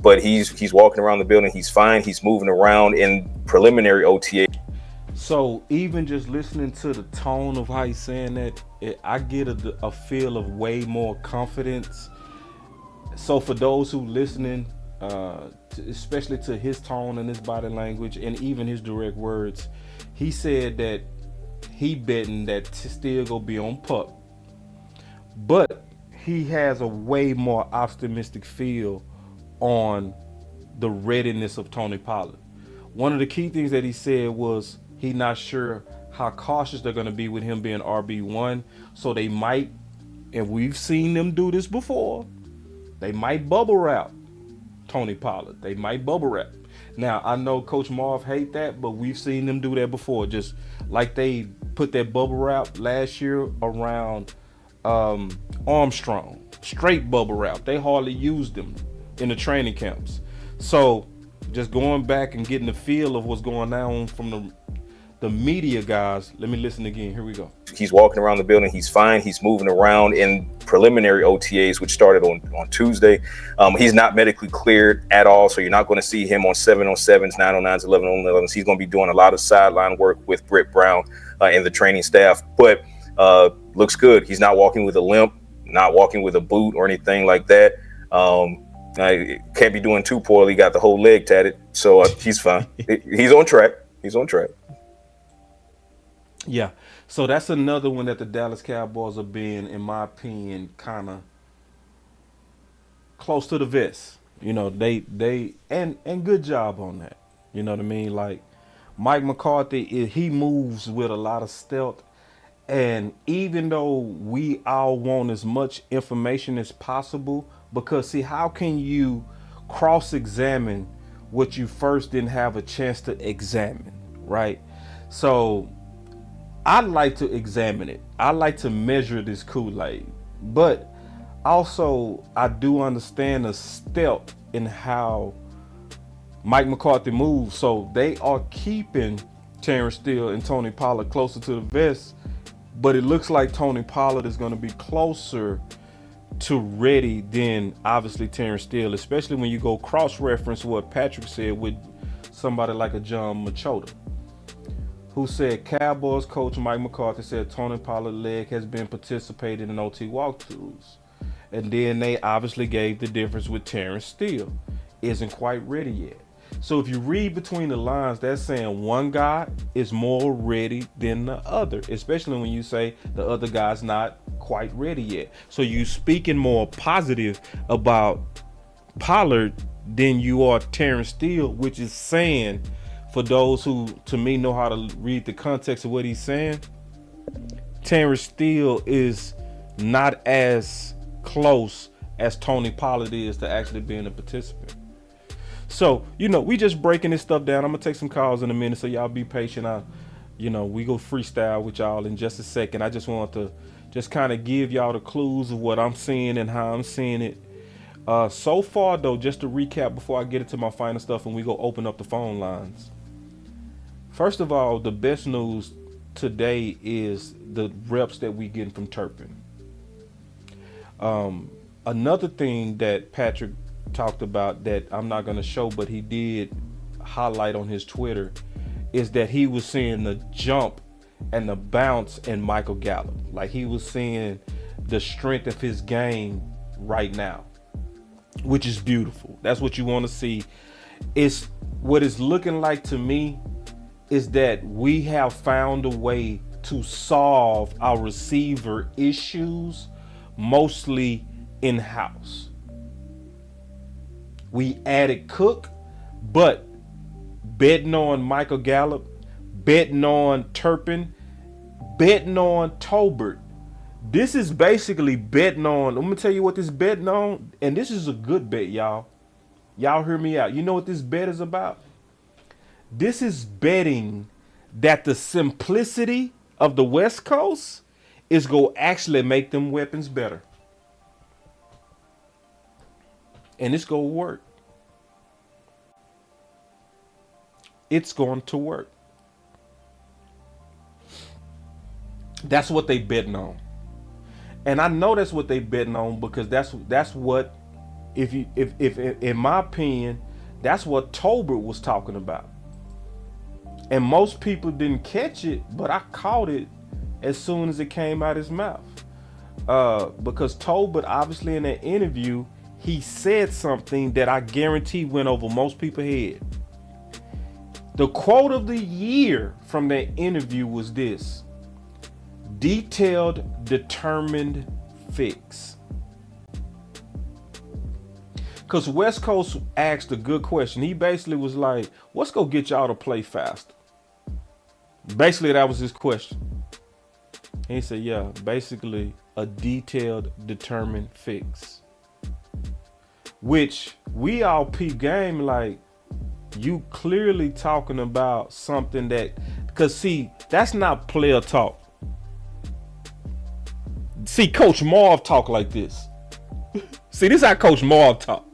But he's walking around the building. He's fine. He's moving around in preliminary OTA. So even just listening to the tone of how he's saying that, I get a feel of way more confidence. So for those who listening, especially to his tone and his body language and even his direct words, he said that he betting that Steele gonna be on PUP, but he has a way more optimistic feel on the readiness of Tony Pollard. One of the key things that he said was he's not sure how cautious they're going to be with him being RB1. So they might, and we've seen them do this before, they might bubble wrap Tony Pollard. They might bubble wrap. Now, I know Coach Marv hate that, but we've seen them do that before. Just like they put that bubble wrap last year around Armstrong. Straight bubble wrap. They hardly used them in the training camps. So just going back and getting the feel of what's going on from the media guys. Let me listen again. Here we go. He's walking around the building. He's fine. He's moving around in preliminary OTAs, which started on Tuesday. He's not medically cleared at all, so you're not going to see him on 7-on-7s, 9-on-9s, 11-on-11s. He's going to be doing a lot of sideline work with Britt Brown and the training staff, but looks good. He's not walking with a limp, not walking with a boot or anything like that. Can't be doing too poorly. Got the whole leg tatted, so he's fine. He's on track. He's on track. Yeah, so that's another one that the Dallas Cowboys are being, in my opinion, kind of close to the vest. You know, they and good job on that. You know what I mean? Like Mike McCarthy, he moves with a lot of stealth, and even though we all want as much information as possible, because see, how can you cross-examine what you first didn't have a chance to examine, right? So I like to examine it. I like to measure this Kool-Aid, but also I do understand the stealth in how Mike McCarthy moves. So they are keeping Terence Steele and Tony Pollard closer to the vest, but it looks like Tony Pollard is going to be closer to ready than obviously Terence Steele, especially when you go cross-reference what Patrick said with somebody like a John Machota, who said Cowboys coach Mike McCarthy said Tony Pollard's leg has been participating in OT walkthroughs. And then they obviously gave the difference with Terence Steele. Isn't quite ready yet. So if you read between the lines, that's saying one guy is more ready than the other, especially when you say the other guy's not quite ready yet. So you speaking more positive about Pollard than you are Terence Steele, which is saying, for those who, to me, know how to read the context of what he's saying, Terence Steele is not as close as Tony Pollard is to actually being a participant. So, you know, we just breaking this stuff down. I'm going to take some calls in a minute, so y'all be patient. We go freestyle with y'all in just a second. I just want to just kind of give y'all the clues of what I'm seeing and how I'm seeing it. So far, though, just to recap before I get into my final stuff and we go open up the phone lines. First of all, the best news today is the reps that we getting from Turpin. Another thing that Patrick talked about that I'm not going to show, but he did highlight on his Twitter, is that he was seeing the jump and the bounce in Michael Gallup. Like he was seeing the strength of his game right now, which is beautiful. That's what you want to see. It's what it's looking like to me is that we have found a way to solve our receiver issues mostly in-house. We added Cook, but betting on Michael Gallup, betting on Turpin, betting on Tolbert. This is basically betting on, I'm going to tell you what this betting on, and this is a good bet, y'all. Y'all hear me out. You know what this bet is about? This is betting that the simplicity of the West Coast it's going to actually make them weapons better. And it's going to work. It's going to work. That's what they betting on. And I know that's what they betting on because that's what, if in my opinion, that's what Tolbert was talking about. And most people didn't catch it, but I caught it as soon as it came out his mouth. Because Tolbert, obviously in that interview, he said something that I guarantee went over most people's head. The quote of the year from that interview was this: detailed, determined fix. Because West Coast asked a good question. He basically was like, what's going to get y'all to play faster? Basically, that was his question. And he said, yeah, basically a detailed, determined fix. Which we all peep game like, you clearly talking about something that, because see, that's not player talk. See, Coach Marv talk like this. See, this is how Coach Marv talk.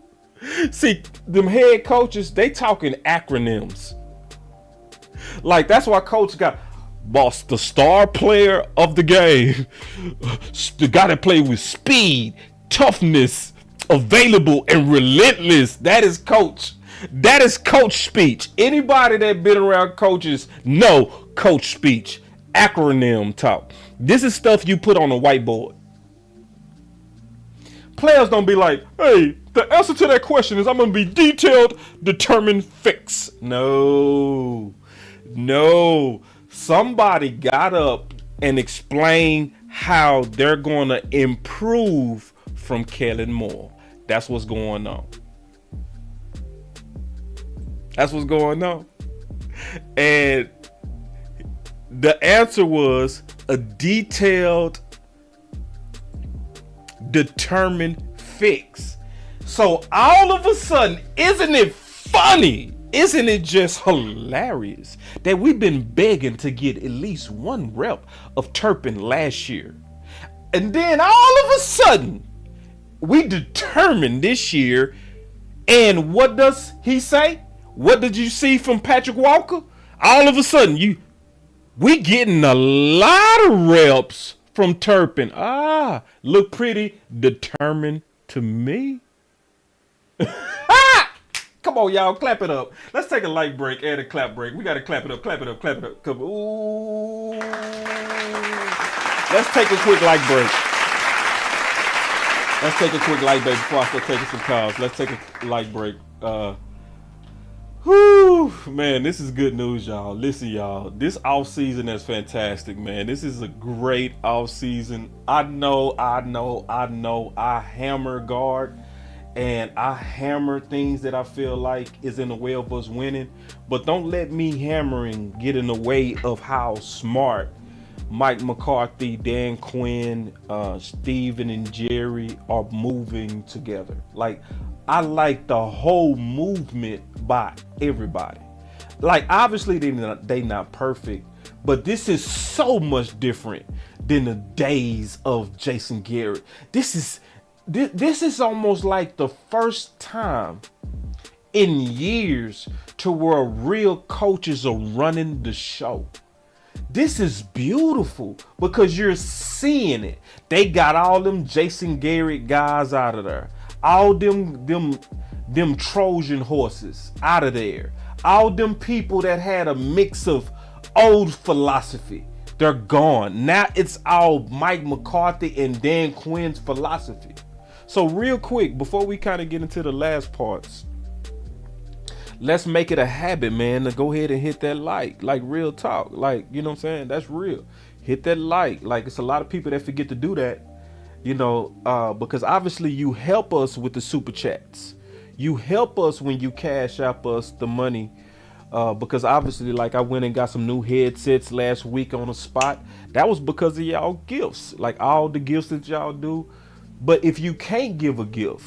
See, them head coaches, they talking acronyms. Like, that's why Coach got boss, the star player of the game. The guy that played with speed, toughness, available, and relentless. That is Coach. That is Coach speech. Anybody that been around coaches know Coach speech. Acronym talk. This is stuff you put on a whiteboard. Players don't be like, hey, the answer to that question is I'm going to be detailed, determined, fix. No. Somebody got up and explained how they're going to improve from Kellen Moore. That's what's going on. That's what's going on. And the answer was a detailed, determined fix. So all of a sudden, isn't it funny? Isn't it just hilarious that we've been begging to get at least one rep of Turpin last year? And then all of a sudden, we determined this year. And what does he say? What did you see from Patrick Walker? All of a sudden, we getting a lot of reps from Turpin. Look pretty determined to me. Come on, y'all, clap it up. Let's take a light break and a clap break. We got to clap it up, clap it up, clap it up. Come on. Ooh. Let's take a quick light break. Let's take a quick light break before I start taking some calls. Let's take a light break. Whew, man, this is good news, y'all. Listen, y'all, this off season is fantastic, man. This is a great off season. I know. I hammer guard and I hammer things that I feel like is in the way of us winning. But don't let me hammering get in the way of how smart Mike McCarthy, Dan Quinn, Steven, and Jerry are moving together. Like, I like the whole movement by everybody. Like, obviously they not perfect, but this is so much different than the days of Jason Garrett. This is almost like the first time in years to where real coaches are running the show. This is beautiful because you're seeing it. They got all them Jason Garrett guys out of there. All them Trojan horses out of there. All them people that had a mix of old philosophy, they're gone. Now it's all Mike McCarthy and Dan Quinn's philosophy. So real quick, before we kind of get into the last parts, let's make it a habit, man, to go ahead and hit that like real talk. Like, you know what I'm saying? That's real. Hit that like. Like, it's a lot of people that forget to do that, you know, because obviously you help us with the super chats. You help us when you cash out us the money, because obviously, like, I went and got some new headsets last week on the spot. That was because of y'all gifts, like all the gifts that y'all do. But if you can't give a gift,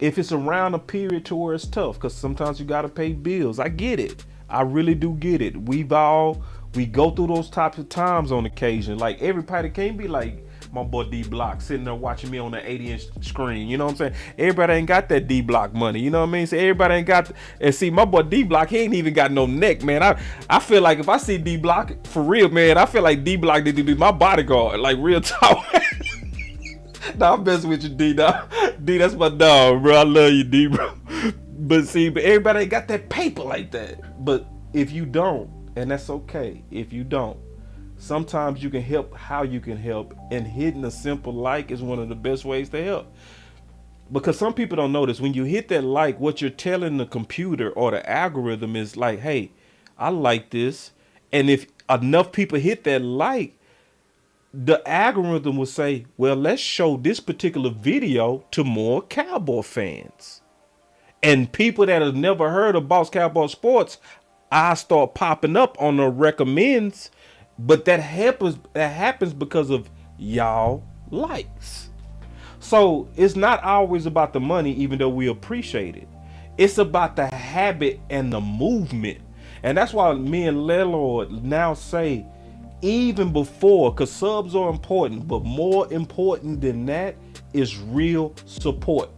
if it's around a period to where it's tough, because sometimes you got to pay bills. I get it. I really do get it. We go through those types of times on occasion. Like, everybody can't be like my boy D Block sitting there watching me on the 80-inch screen. You know what I'm saying? Everybody ain't got that D Block money. You know what I mean? So everybody ain't got. And see, my boy D Block, he ain't even got no neck, man. I feel like if I see D Block for real, man, I feel like D Block need to be my bodyguard, like real talk. Nah, I'm messing with you, D. Nah. D, that's my dog, bro. I love you, D, bro. But see, but everybody ain't got that paper like that. But if you don't, and that's okay, if you don't, sometimes you can help how you can help, and hitting a simple like is one of the best ways to help. Because some people don't notice when you hit that like, what you're telling the computer or the algorithm is like, hey, I like this. And if enough people hit that like, the algorithm will say, well, let's show this particular video to more Cowboy fans. And people that have never heard of Boss Cowboy Sports, I start popping up on the recommends. But that happens because of y'all likes. So it's not always about the money, even though we appreciate it. It's about the habit and the movement. And that's why me and Lelord now say, even before, because subs are important, but more important than that is real support.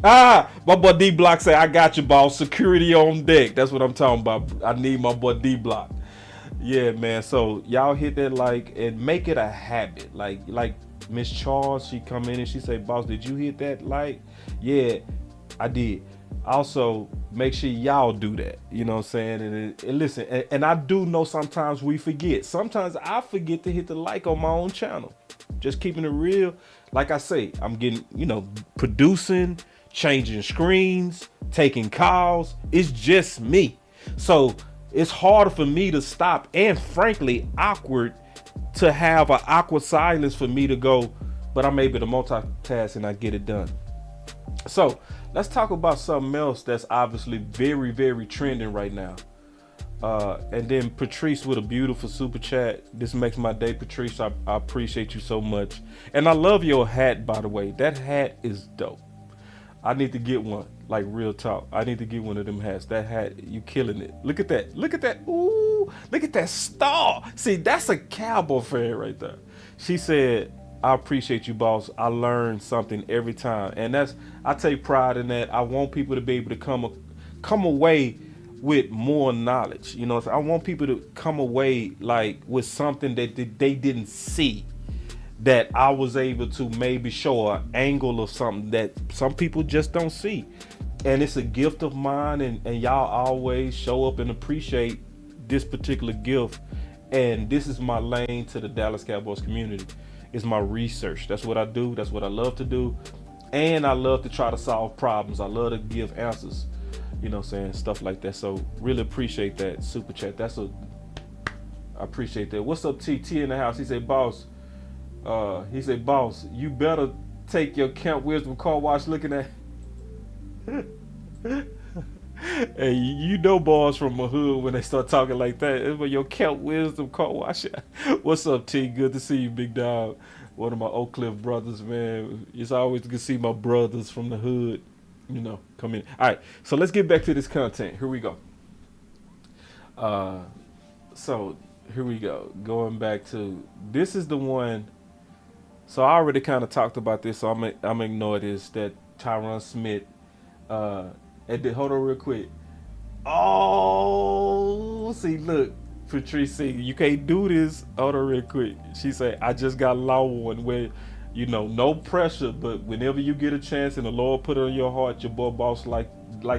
My boy D Block say, I got you, boss. Security on deck. That's what I'm talking about. I need my boy D Block. Yeah, man. So y'all hit that like and make it a habit. Like Miss Charles, she come in and she say, boss, did you hit that like? Yeah, I did. Also, make sure y'all do that. You know what I'm saying? And listen, and I do know sometimes we forget. Sometimes I forget to hit the like on my own channel. Just keeping it real. Like I say, I'm getting, producing, changing screens, taking calls. It's just me. So it's harder for me to stop, and frankly, awkward to have an awkward silence for me to go, but I'm able to multitask and I get it done. So let's talk about something else that's obviously very, very trending right now. And then Patrice with a beautiful super chat. This makes my day, Patrice. I appreciate you so much. And I love your hat, by the way. That hat is dope. I need to get one, like real talk. I need to get one of them hats. That hat, you killing it. Look at that. Look at that. Ooh, look at that star. See, that's a Cowboy fan right there. She said, I appreciate you, boss. I learn something every time. And I take pride in that. I want people to be able to come away with more knowledge. You know, I want people to come away like with something that they didn't see, that I was able to maybe show an angle of something that some people just don't see. And it's a gift of mine, and y'all always show up and appreciate this particular gift. And this is my lane to the Dallas Cowboys community. It's my research. That's what I do. That's what I love to do. And I love to try to solve problems. I love to give answers, you know what I'm saying? Stuff like that. So really appreciate that super chat. I appreciate that. What's up, TT in the house? He said, boss, you better take your Camp Wisdom car wash looking at. Hey, you know boys from my hood when they start talking like that. It's when your Camp Wisdom car wash. What's up, T? Good to see you, big dog. One of my Oak Cliff brothers, man. It's always good to see my brothers from the hood, come in. All right, so let's get back to this content. Here we go. So here we go. Going back to, this is the one. So I already kind of talked about this, so I'm gonna ignore this. That Tyron Smith. Hold on real quick. Oh, see, look, Patrice, you can't do this. Hold on real quick. She said, I just got law one where, no pressure, but whenever you get a chance and the Lord put it on your heart, your boy boss like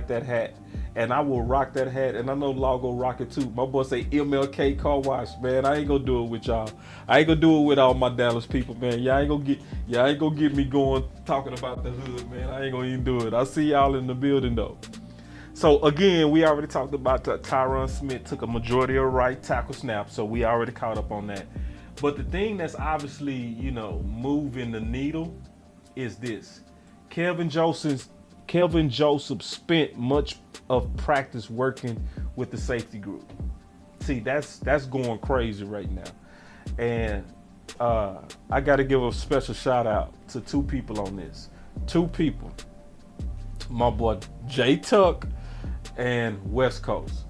that hat. And I will rock that hat, and I know Law go rock it too. My boy say MLK car wash, man. I ain't gonna do it with y'all. I ain't gonna do it with all my Dallas people, man. Y'all ain't gonna get me going talking about the hood, man. I ain't gonna even do it. I see y'all in the building though. So again, we already talked about Tyron Smith took a majority of right tackle snaps, so we already caught up on that. But the thing that's obviously, moving the needle is this. Kelvin Joseph spent much of practice working with the safety group. See, that's going crazy right now. And I got to give a special shout out to two people on this. Two people. My boy J Tuck and West Coast.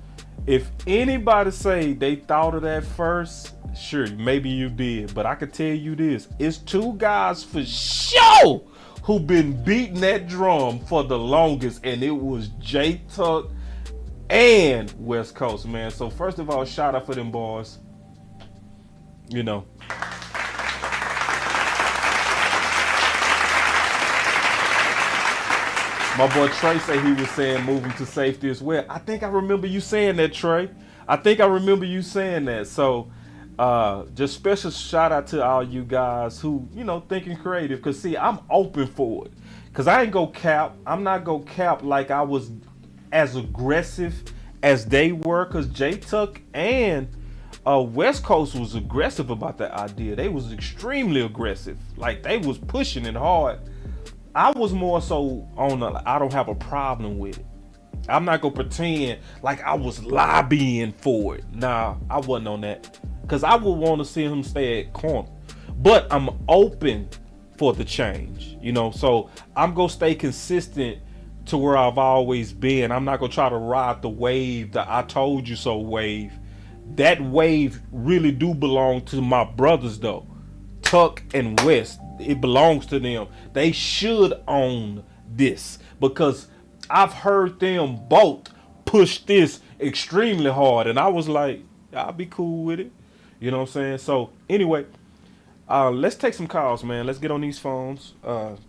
If anybody say they thought of that first, Sure, maybe you did, but I can tell you this: it's two guys for sure who been beating that drum for the longest, and it was J Tuck and West Coast, man. So first of all, shout out for them boys. You know. My boy Trey said he was saying moving to safety as well. I think I remember you saying that, Trey. I think I remember you saying that. So just special shout out to all you guys who, you know, thinking creative. Because, see, I'm open for it. Because I ain't go cap. I'm not going to cap like I was as aggressive as they were. Because J-Tuck and West Coast was aggressive about that idea. They was extremely aggressive. Like, they was pushing it hard. I was more so on I don't have a problem with it. I'm not gonna pretend like I was lobbying for it. Nah, I wasn't on that. Cause I would want to see him stay at corner. But I'm open for the change, you know. So I'm gonna stay consistent to where I've always been. I'm not gonna try to ride the wave, the I told you so wave. That wave really do belong to my brothers though. Tuck and West. It belongs to them. They should own this because I've heard them both push this extremely hard, and I was like, I'll be cool with it. You know what I'm saying? So anyway, let's take some calls, man. Let's get on these phones,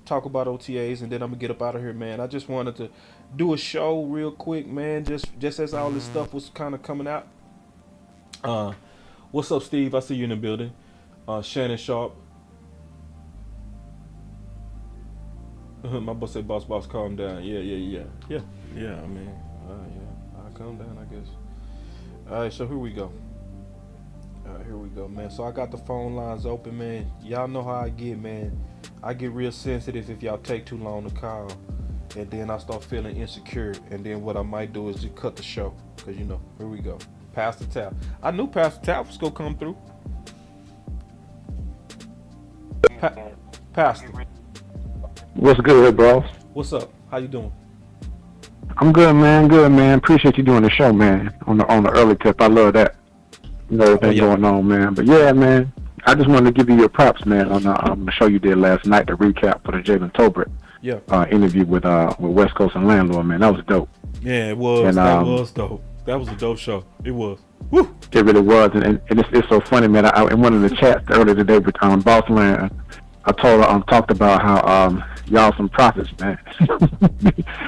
talk about OTAs, and then I'm gonna get up out of here, man. I just wanted to do a show real quick, man. Just as all this stuff was kind of coming out. What's up, Steve? I see you in the building. Shannon Sharp. My boss said, boss, calm down. Yeah. I mean, I'll calm down, I guess. All right, so here we go. Man. So I got the phone lines open, man. Y'all know how I get, man. I get real sensitive if y'all take too long to call, and then I start feeling insecure, and then what I might do is just cut the show, cause you know, here we go. Pastor Tap. I knew Pastor Tap was gonna come through. Pastor. What's good, bro? What's up? How you doing? I'm good, man. Appreciate you doing the show, man. On the early tip, I love that. You know everything going on, man. But yeah, man, I just wanted to give you your props, man, on the show you did last night, the recap for the Jalen Tolbert interview with West Coast and Landlord, man. That was dope. Yeah, it was. And, that was dope. That was a dope show. It was. Woo! It really was, and it's so funny, man. In one of the chats earlier today with Bossland, I talked about how y'all some prophets, man.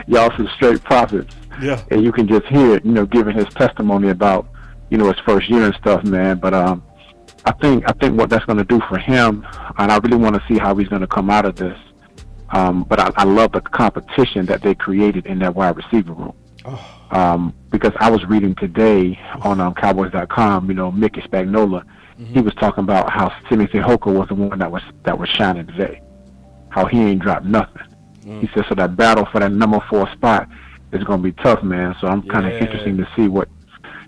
Y'all some straight prophets. Yeah. And you can just hear it, you know, giving his testimony about, you know, his first year and stuff, man. But I think what that's going to do for him, and I really want to see how he's going to come out of this. But I love the competition that they created in that wide receiver room. Because I was reading today on Cowboys.com, you know, Mickey Spagnola. He was talking about how Timothy Hoka was the one that was shining today. How he ain't dropped nothing. He said, so that battle for that number 4 spot is going to be tough, man. So I'm kind of interested to see what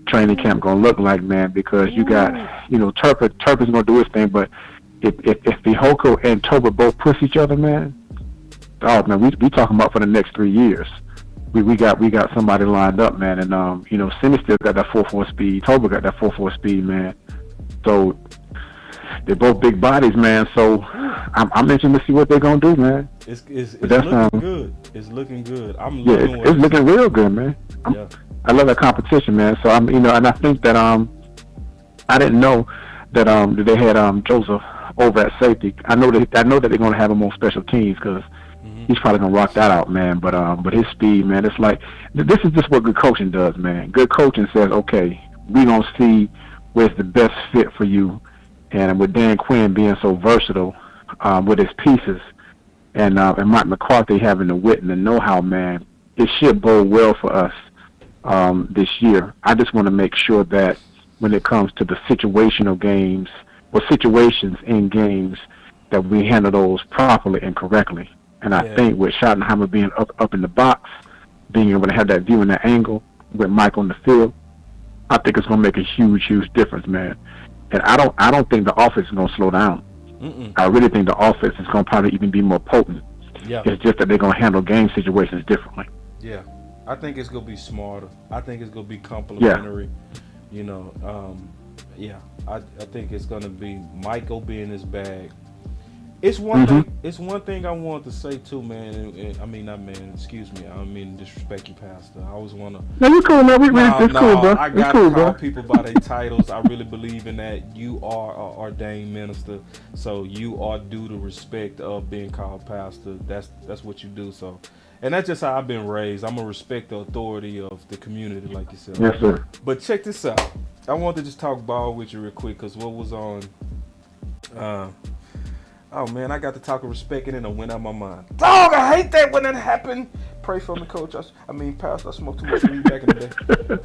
training camp going to look like, man, because you got, you know, Turpin's going to do his thing, but if the Hoka and Tolbert both push each other, man, we talking about for the next 3 years. We got somebody lined up, man, and you know, Simmons still got that 4.4 speed. Tolbert got that 4.4 speed, man. So they're both big bodies, man. So I'm interested to see what they're gonna do, man. It's looking good. It's looking good. It's looking real good, man. I love that competition, man. So I'm, you know, and I think that I didn't know that they had Joseph over at safety. I know that they're gonna have him on special teams because he's probably gonna rock that out, man. But his speed, man, it's like this is just what good coaching does, man. Good coaching says, okay, we gonna see where's the best fit for you. And with Dan Quinn being so versatile with his pieces, and Mike McCarthy having the wit and the know-how, man, it should bode well for us this year. I just want to make sure that when it comes to the situational games or situations in games, that we handle those properly and correctly. And I think with Schottenheimer being up in the box, being able to have that view and that angle with Mike on the field, I think it's going to make a huge difference, man. And I don't think the offense is going to slow down. I really think the offense is going to probably even be more potent. Yeah. It's just that they're going to handle game situations differently. Yeah. I think it's going to be smarter. I think it's going to be complementary. You know, Yeah, I think it's gonna be Mike will be in his bag. It's one thing. It's one thing I wanted to say too, man. And I mean, not man. Excuse me. I don't mean to disrespect you, Pastor. I always wanna. No, you cool, man. It's cool, bro. I It's gotta cool, call bro. people by their titles. I really believe in that. You are an ordained minister, so you are due the respect of being called pastor. That's what you do. So, and that's just how I've been raised. I'm gonna respect the authority of the community, like you said. Yes, sir. But check this out. I want to just talk ball with you real quick, because what was on. Oh man, I got to talk of respect and it went out my mind. Dog, I hate that when that happened. Pray for me, coach. I mean, Pastor, I smoked too much weed back in the day.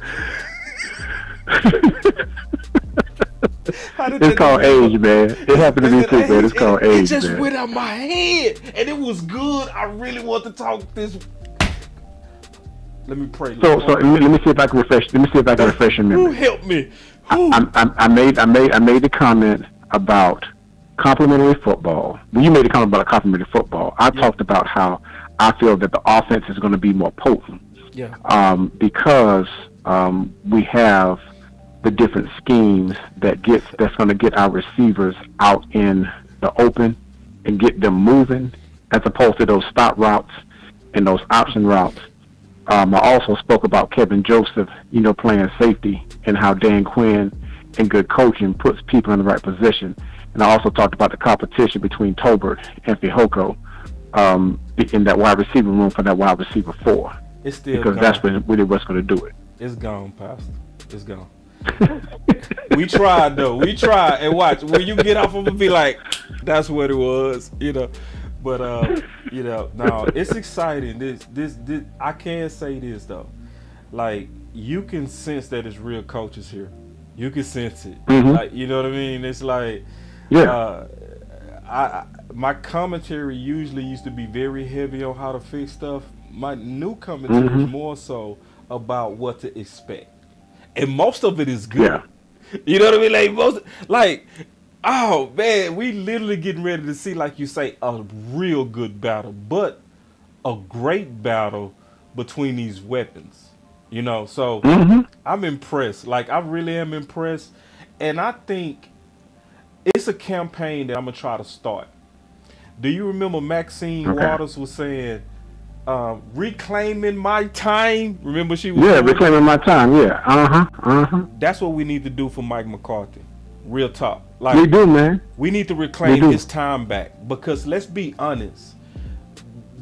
It's called age, man. It happened to me too, man. It's called age, It just man. went out my head, and it was good. I really want to talk this. Let me pray. So let me see if I can refresh. Let me see if I can refresh your Who memory. help me? I made the comment about complimentary football. You made a comment about complimentary football. I talked about how I feel that the offense is going to be more potent. Yeah. Because we have the different schemes that's going to get our receivers out in the open and get them moving, as opposed to those stop routes and those option routes. I also spoke about Kevin Joseph, playing safety, and how Dan Quinn and good coaching puts people in the right position. And I also talked about the competition between Tolbert and Fihoko in that wide receiver room for that wide receiver 4. It's still because gone. that's really what's going to do it. It's gone, Pastor. It's gone. We tried though. We tried, and watch when you get off of it, be like, "That's what it was," But no, it's exciting. This I can say this though, like you can sense that it's real coaches here. You can sense it. Like, you know what I mean? It's like, Yeah. My commentary usually used to be very heavy on how to fix stuff. My new commentary is more so about what to expect, and most of it is good. Yeah. You know what I mean? Oh man, we literally getting ready to see, like you say, a real good battle, but a great battle between these weapons. So I'm impressed. Like, I really am impressed, and I think it's a campaign that I'm gonna try to start. Do you remember Maxine Waters was saying, reclaiming my time? Remember she was reclaiming my time. Yeah. That's what we need to do for Mike McCarthy. Real talk. We Like, do, man. we need to reclaim his time back, because let's be honest,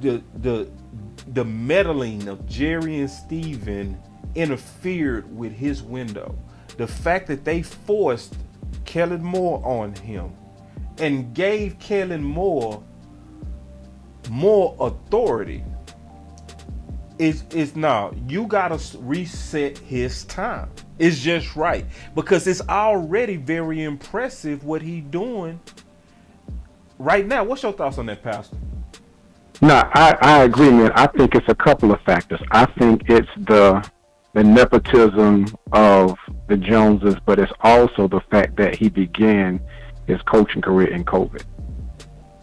the meddling of Jerry and Steven interfered with his window. The fact that they forced Kellen Moore on him and gave Kellen Moore more authority is now you gotta reset his time. It's just right, because it's already very impressive what he doing right now. What's your thoughts on that, Pastor? No, I agree, man. I think it's a couple of factors. I think it's the nepotism of the Joneses, but it's also the fact that he began his coaching career in COVID.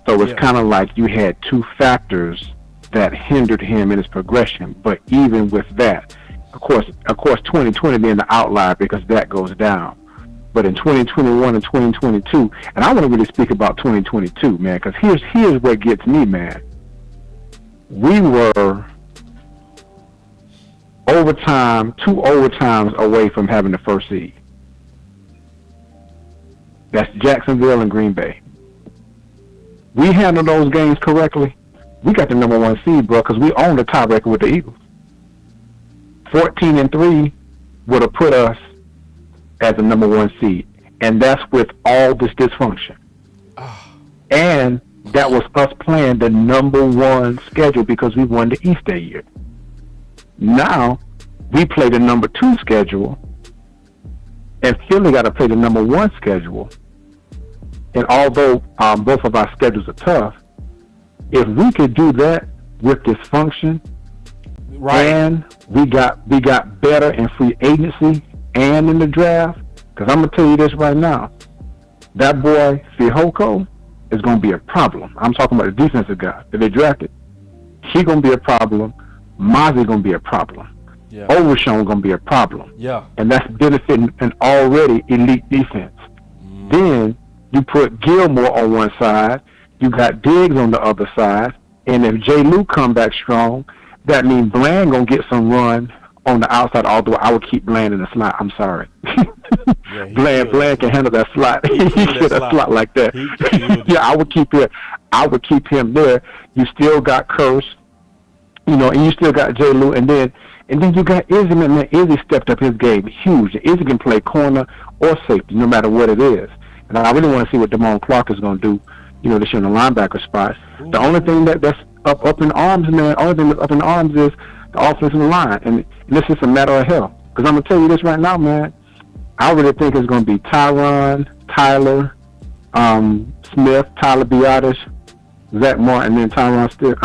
So it's kind of like you had two factors that hindered him in his progression. But even with that, of course, 2020 being the outlier, because that goes down. But in 2021 and 2022, and I want to really speak about 2022, man, because here's what gets me, man. We were two overtimes away from having the first seed. That's Jacksonville and Green Bay. We handled those games correctly. We got the number 1 seed, bro, because we own the tiebreaker with the Eagles. 14-3 would have put us as the number 1 seed, and that's with all this dysfunction. And that was us playing the number 1 schedule because we won the East that year. Now we play the number 2 schedule, and Philly got to play the number 1 schedule. And although both of our schedules are tough, if we could do that with dysfunction, and we got better in free agency and in the draft, because I'm gonna tell you this right now, that boy Fihoko is gonna be a problem. I'm talking about the defensive guy that they drafted. He's gonna be a problem. Mozzie gonna be a problem. Yeah. Overshown gonna be a problem. Yeah. And that's benefiting an already elite defense. Then you put Gilmore on one side, you got Diggs on the other side, and if J. Lou come back strong, that means Bland gonna get some run on the outside. Although I would keep Bland in the slot. I'm sorry. Yeah, Bland can handle that slot. He should a slot like that. Yeah, I would keep it. I would keep him there. You still got Curse, and you still got J. Lou, and then you got Izzy. Man, Izzy stepped up his game huge. Izzy can play corner or safety, no matter what it is. And I really want to see what Damone Clark is going to do, this year in the linebacker spot. Ooh. The only thing that's up in arms, man, only thing that's up in arms is the offensive line. And this is a matter of health. Because I'm going to tell you this right now, man. I really think it's going to be Tyron, Tyler, Smith, Tyler Biotis, Zach Martin, and Terence Steele.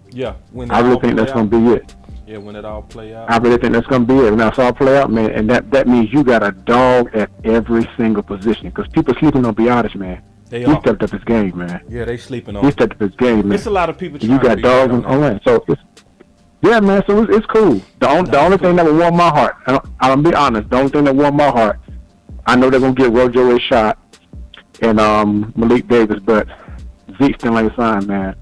Yeah. I really think that's going to be it. Yeah, when it all play out. I really think that's going to be it. When that's all play out, man, and that means you got a dog at every single position. Because people sleeping on Biotis, man. He stepped up his game, man. Yeah, they sleeping on. He stepped up his game, man. It's a lot of people. You got dogs on that. So man. So it's cool. The only thing that would warm my heart. I'll be honest. The only thing that warmed my heart. I know they're gonna get Rojo a shot and Malik Davis, but Zeke still ain't signed, man.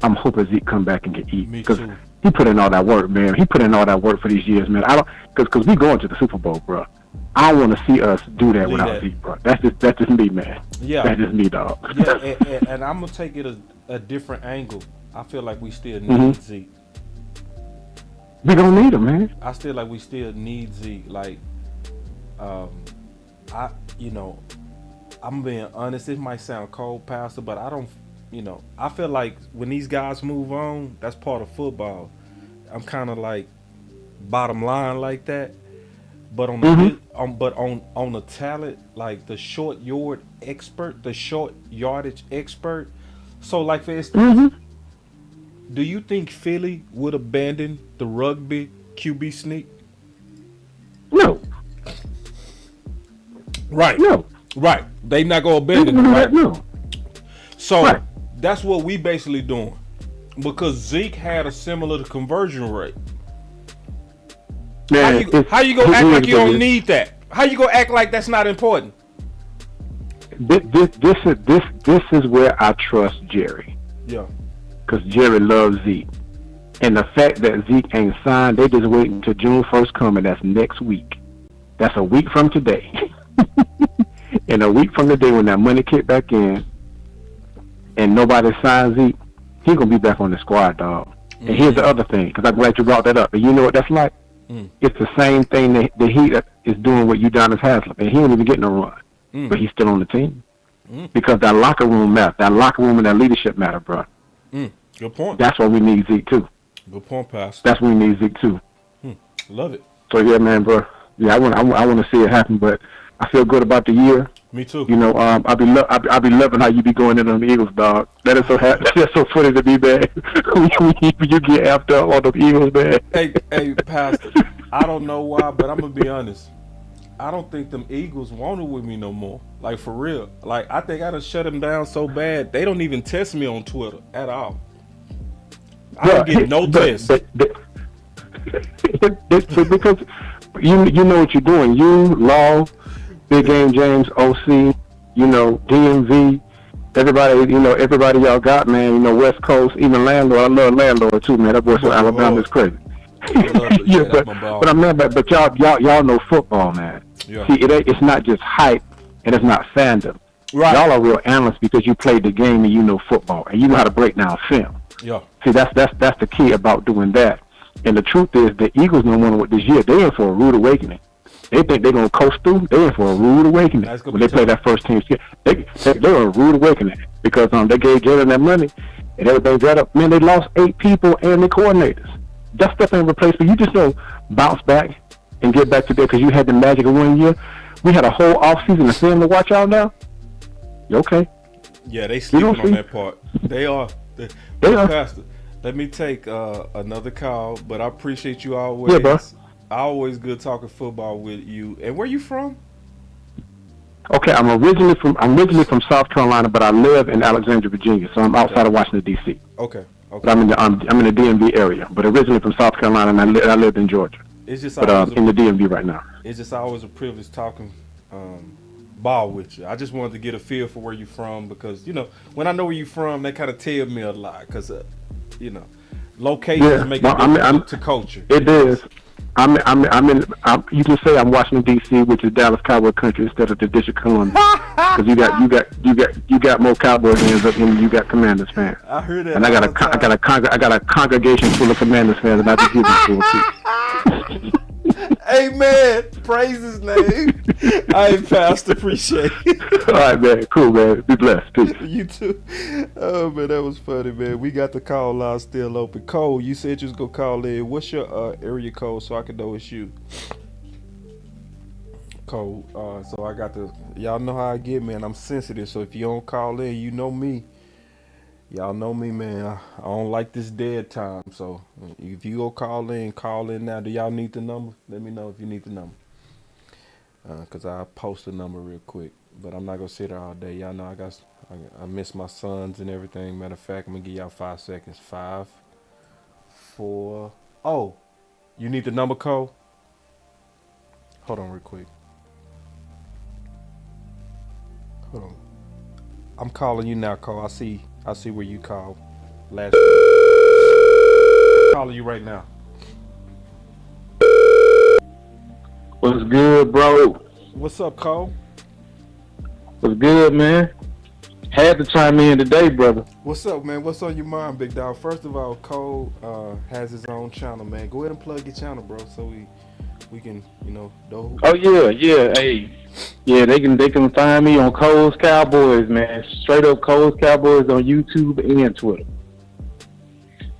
I'm hoping Zeke come back and get eat because he put in all that work, man. He put in all that work for these years, man. Because we going to the Super Bowl, bro. I want to see us do that without Zeke, bro. That's just me, man. Yeah, that's just me, dog. Yeah, and I'm gonna take it a different angle. I feel like we still need Zeke. We gonna need him, man. I feel like we still need Zeke. Like, I'm being honest. It might sound cold, Pastor, but I don't. I feel like when these guys move on, that's part of football. I'm kind of like bottom line like that. But on the on the talent, like the short yardage expert. So, like for instance, do you think Philly would abandon the rugby QB sneak? No. Right. No. Right. They not gonna abandon it, right? No. So that's what we basically doing, because Zeke had a similar conversion rate. Man, how you gonna act like you don't need that? How you gonna act like that's not important? This is where I trust Jerry. Yeah. Because Jerry loves Zeke. And the fact that Zeke ain't signed, they just waiting until June 1st coming. That's next week. That's a week from today. And a week from today when that money kick back in and nobody signs Zeke, he going to be back on the squad, dog. And here's the other thing, because I'm glad you brought that up. And you know what that's like? It's the same thing that he is doing with Udonis Haslem. And he ain't even getting a run. But he's still on the team. Because that locker room matter. That locker room and that leadership matter, bro. Good point. That's why we need Zeke, too. Good point, Pastor. That's why we need Zeke, too. Love it. So, yeah, man, bro. Yeah, I want to see it happen, but I feel good about the year. Me too. I'll be loving how you be going in on the Eagles, dog. That is that's so funny to be, man. when you get after all the Eagles, man. Hey, Pastor. I don't know why, but I'm gonna be honest. I don't think them Eagles want it with me no more. Like, for real. Like, I think I done shut them down so bad they don't even test me on Twitter at all. I don't get no test. Because you know what you're doing. You, Law, Big Game James, OC, DMV, everybody y'all got, man. West Coast, even Landlord. I love Landlord too, man. That boy from Alabama is crazy. Yeah, but I'm mad, but y'all know football, man. Yeah. See, it's not just hype and it's not fandom. Right. Y'all are real analysts because you played the game and you know football and you know how to break down film. Yeah. See, that's the key about doing that. And the truth is, the Eagles don't want to win this year. They're in for a rude awakening. They think they're gonna coast through. They're in for a rude awakening when they play that first team. They're a rude awakening because they gave Jalen that money and everything's right up. Man, they lost 8 people and the coordinators. That stuff ain't replacement. You just don't bounce back and get back to there because you had the magic of 1 year. We had a whole offseason to film to watch out now. You okay? Yeah, they sleeping on that part. They are. They are. Pastor, let me take another call, but I appreciate you always. Yeah, bro. Always good talking football with you. And where you from? Okay, I'm originally from South Carolina, but I live in Alexandria, Virginia, so I'm outside of Washington D.C. Okay. But I'm in the DMV area, but originally from South Carolina, and I lived in Georgia. It's just But in the DMV right now. It's just always a privilege talking ball with you. I just wanted to get a feel for where you're from because when I know where you're from, that kind of tells me a lot because locations make it different to culture. It is. You can say I'm Washington D.C., which is Dallas Cowboy country instead of the District of Columbia, because you got more Cowboy fans up than you got Commanders fans. I heard that. And I got a congregation full of Commanders fans, and I just give them to too. Amen. Praise his name. Hey, Pastor, appreciate it. All right, man. Cool, man. Be blessed. Peace. You too. Oh, man, that was funny, man. We got the call line still open. Cole, you said you was going to call in. What's your area code so I can know it's you? Cole, so I got y'all know how I get, man. I'm sensitive, so if you don't call in, you know me. Y'all know me, man. I don't like this dead time. So if you go call in now. Do y'all need the number? Let me know if you need the number. Because I'll post the number real quick. But I'm not going to sit there all day. Y'all know I miss my sons and everything. Matter of fact, I'm going to give y'all 5 seconds. 5, 4. Oh, you need the number, Cole? Hold on real quick. Hold on. I'm calling you now, Cole. I see where you called last. I'm calling you right now. What's good, bro? What's up, Cole? What's good, man? Had to chime in today, brother. What's up, man? What's on your mind, big dog? First of all, Cole has his own channel, man. Go ahead and plug your channel, bro, so we can, know. Oh yeah. Hey, yeah, they can find me on Cole's Cowboys, man. Straight up Cole's Cowboys on YouTube and Twitter.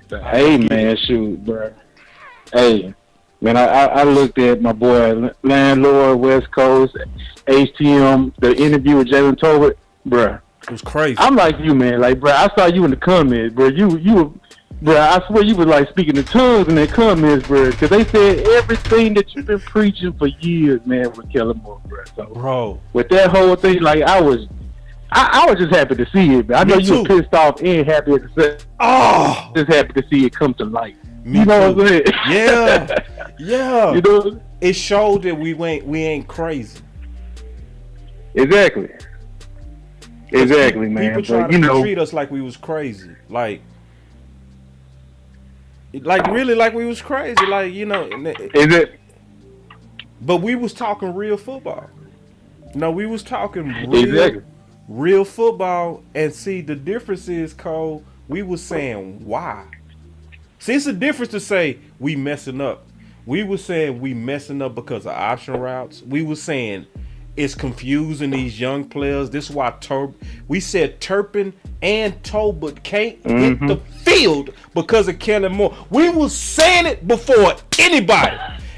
Hey, man, shoot, bro. Hey, man, I looked at my boy Landlord, West Coast, HTM, the interview with Jalen Tolbert, bro. It was crazy. I'm like you, man. Like, bro, I saw you in the comments, bro. You were, bro. I swear you were like speaking in tongues in the comments, bro. Because they said everything that you've been preaching for years, man, with Kellen Moore, bro. So, bro, with that whole thing, like, I was just happy to see it. But I know you were pissed off and happy to say. Oh, just happy to see it come to light. You know what I'm saying? Yeah. You know, it showed that we ain't crazy. Exactly, man. People try to treat us like we was crazy, like really, like we was crazy, like Is it? But we was talking real football. No, we was talking real football, and see the difference is, Cole. We was saying why. See, it's a difference to say we messing up. We was saying we messing up because of option routes. We was saying it's confusing these young players. This is why we said Turpin and Tolbert can't hit the field because of Kellen Moore. We was saying it before anybody,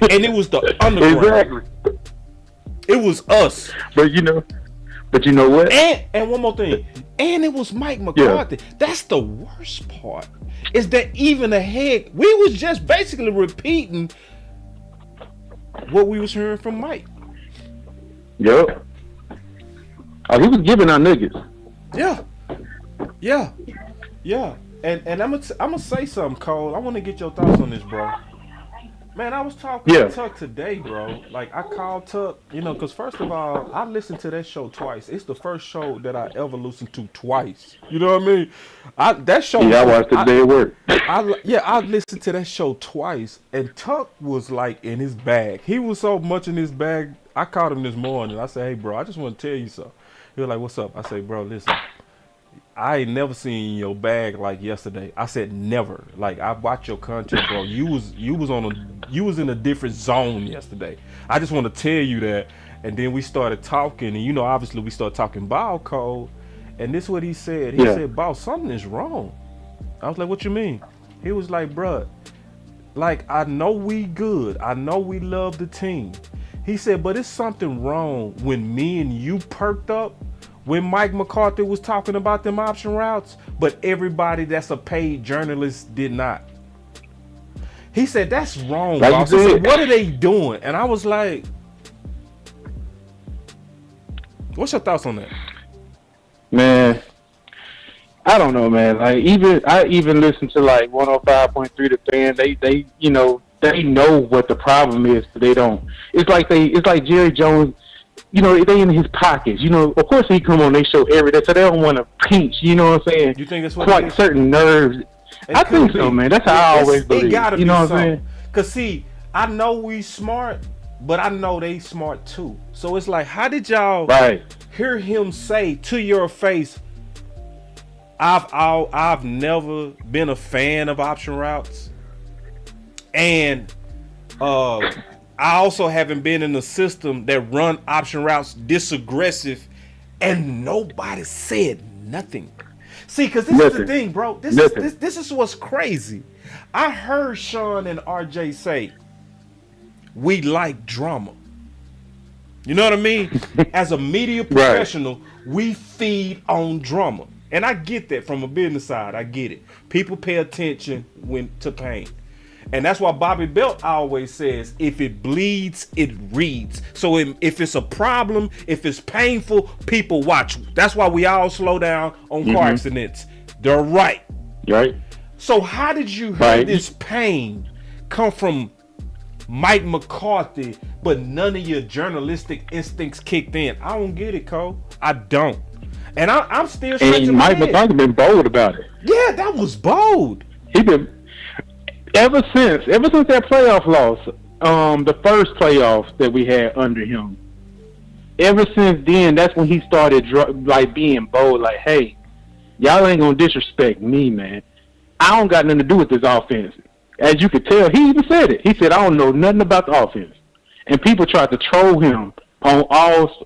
and it was the underground. Exactly. It was us. But you know what? And one more thing. And it was Mike McCarthy. Yeah. That's the worst part. Is that even ahead, we was just basically repeating what we was hearing from Mike. Yep. Oh, he was giving our niggas. Yeah. And I'm gonna say something, Cole. I want to get your thoughts on this, bro. Man, I was talking to Tuck today, bro. Like, I called Tuck, because first of all, I listened to that show twice. It's the first show that I ever listened to twice. You know what I mean? That show. Yeah, I watched it today at work. I listened to that show twice, and Tuck was like in his bag. He was so much in his bag. I called him this morning. I said, "Hey, bro, I just want to tell you something." He was like, "What's up?" I said, "Bro, listen. I ain't never seen your bag like yesterday." I said never. Like, I watched your content, bro. You was in a different zone yesterday. I just want to tell you that. And then we started talking, and obviously we started talking ball code. And this is what he said. He said, "Boss, something is wrong." I was like, "What you mean?" He was like, "Bruh, like, I know we good. I know we love the team." He said, "But it's something wrong when me and you perked up when Mike McCarthy was talking about them option routes, but everybody that's a paid journalist did not." He said, "That's wrong, boss." He said, "What are they doing?" And I was like, what's your thoughts on that? Man, I don't know, man. Like I even listen to like 105.3 The Fan. They they know what the problem is, but they don't. It's like Jerry Jones. They in his pockets. Of course he come on they show every day, so they don't want to pinch. You know what I'm saying? You think that's what quite certain nerves? I think so, man. That's how I always believe. It gotta be what I'm something. saying? Cause see, I know we smart, but I know they smart too. So it's like, how did y'all hear him say to your face, I've never been a fan of option routes, and I also haven't been in a system that run option routes this aggressive, and nobody said nothing. See, because this is the thing, bro. This is what's crazy. I heard Sean and RJ say, we like drama. You know what I mean? As a media professional, we feed on drama. And I get that from a business side. I get it. People pay attention to pain. And that's why Bobby Belt always says, if it bleeds, it reads. So if it's a problem, if it's painful, people watch. That's why we all slow down on car accidents. They're right. Right. So how did you hear this pain come from Mike McCarthy, but none of your journalistic instincts kicked in? I don't get it, Cole. I don't. And I'm still scratching and my Mike head. McCarthy been bold about it. Yeah, that was bold. He been ever since that playoff loss, the first playoffs that we had under him. Ever since then, that's when he started being bold. Like, hey, y'all ain't gonna disrespect me, man. I don't got nothing to do with this offense. As you could tell, he even said it. He said, I don't know nothing about the offense. And people tried to troll him on all,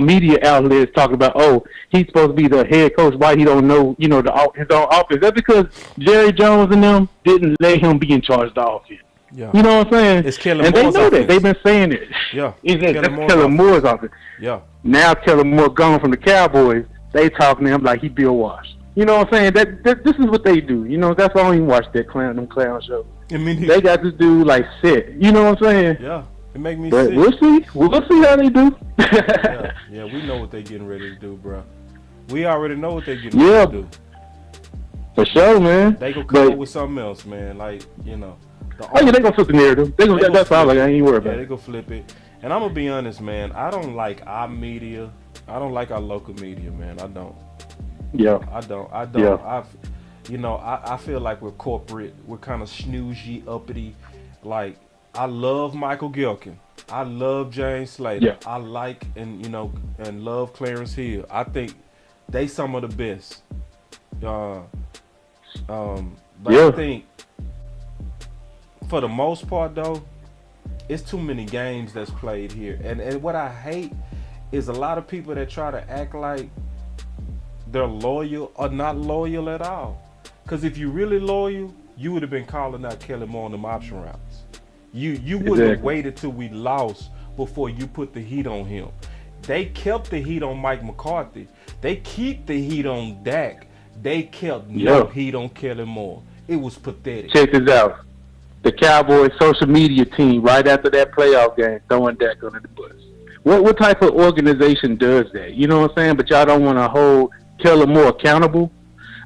media outlets talking about, oh, he's supposed to be the head coach. Why he don't know, his own offense? That's because Jerry Jones and them didn't let him be in charge of the offense. Yeah. You know what I'm saying? It's Kellen and Moore's they know offense. that. They've been saying it. Yeah. That's Kellen Moore's offense. Yeah. Now Kellen Moore gone from the Cowboys. They talking to him like he Bill Walsh. You know what I'm saying? This is what they do. That's why I don't even watch them clown shows. They got this dude like sit. You know what I'm saying? Yeah. It make me but sick. We'll see. We'll see how they do. yeah, we know what they getting ready to do, bro. We already know what they getting ready to do. For sure, man. They gonna come up with something else, man. Like, they gonna flip the narrative. That's all. Like, I ain't worried about it. Yeah, they gonna flip it. And I'm gonna be honest, man. I don't like our media. I don't like our local media, man. I don't. Yeah. I don't. Yeah. I feel like we're corporate. We're kind of snoozey, uppity. Like, I love Michael Gilkin. I love James Slater. Yeah. I like and love Clarence Hill. I think they some of the best. But I think for the most part though, it's too many games that's played here. And what I hate is a lot of people that try to act like they're loyal or not loyal at all. Because if you really loyal, you would have been calling out Kelly Moore on them option routes. You would have waited till we lost before you put the heat on him. They kept the heat on Mike McCarthy. They keep the heat on Dak. They kept no heat on Kelly Moore. It was pathetic. Check this out. The Cowboys social media team right after that playoff game throwing Dak under the bus. What type of organization does that? You know what I'm saying? But y'all don't want to hold Kelly Moore accountable.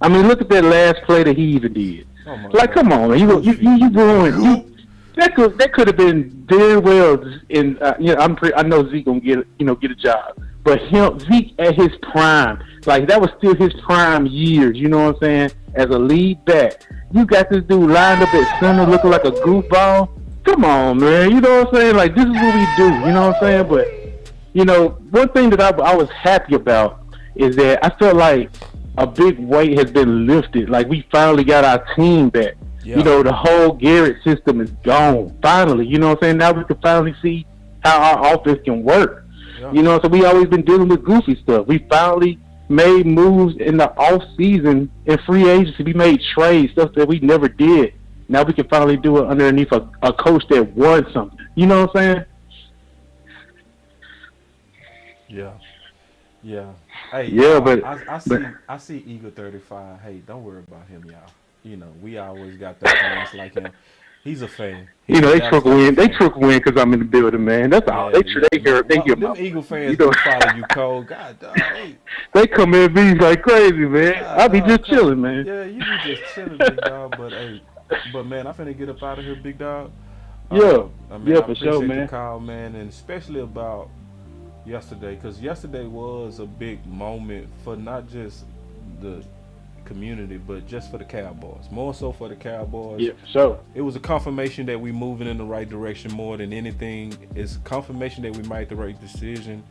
I mean, look at that last play that he even did. Come on, man. You ruined. That could have been very well in. I know Zeke gonna get a job, but Zeke at his prime, like that was still his prime years. You know what I'm saying? As a lead back, you got this dude lined up at center looking like a goofball. Come on, man. You know what I'm saying? Like, this is what we do. You know what I'm saying? But one thing that I was happy about is that I felt like a big weight has been lifted. Like, we finally got our team back. Yeah. The whole Garrett system is gone. Finally, you know what I'm saying? Now we can finally see how our offense can work. Yeah. So we always been dealing with goofy stuff. We finally made moves in the off season in free agency. We made trades, stuff that we never did. Now we can finally do it underneath a coach that won something. You know what I'm saying? Yeah. Yeah. Hey, yeah, but I see Eagle 35. Hey, don't worry about him, y'all. We always got that fans like him. He's a fan. You know, they trickle in. They trickle in because I'm in the building, man. That's all. They hear them Eagle fans do follow you, Cole. God, dog, they come in and be like crazy, man. God, I be dog, just Cole. chilling, man. Yeah, you be just chilling, big dog. But man, I'm finna get up out of here, big dog. Yeah, I for sure, man. The call, man, and especially about yesterday, because yesterday was a big moment for not just the community, but just for the Cowboys. More so for the Cowboys. Yeah, for sure. It was a confirmation that we're moving in the right direction more than anything. It's confirmation that we made the right decision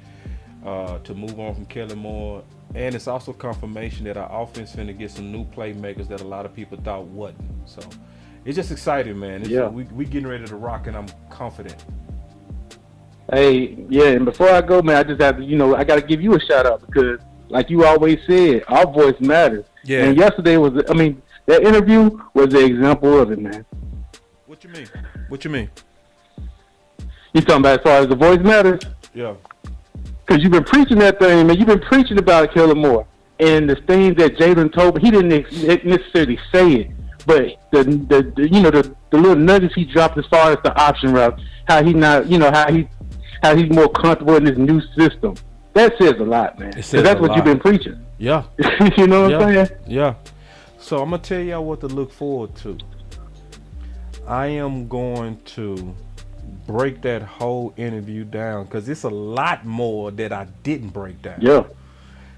to move on from Kelly Moore. And it's also confirmation that our offense finna get some new playmakers that a lot of people thought wasn't. So it's just exciting, man. We getting ready to rock, and I'm confident. Hey, yeah, and before I go, man, I just have to, I got to give you a shout out because, like you always said, our voice matters. Yeah. And yesterday that interview was the example of it, man. What you mean? What you mean? You talking about as far as the voice matters? Yeah. Because you've been preaching that thing, man. You've been preaching about Kelly Moore. And the things that Jalen told, he didn't necessarily say it. But the little nuggets he dropped as far as the option route, how he not, how he's more comfortable in this new system. That says a lot, man. Because that's what you've been preaching. Yeah. You know what I'm saying? Yeah. So I'm going to tell y'all what to look forward to. I am going to break that whole interview down because it's a lot more that I didn't break down. Yeah.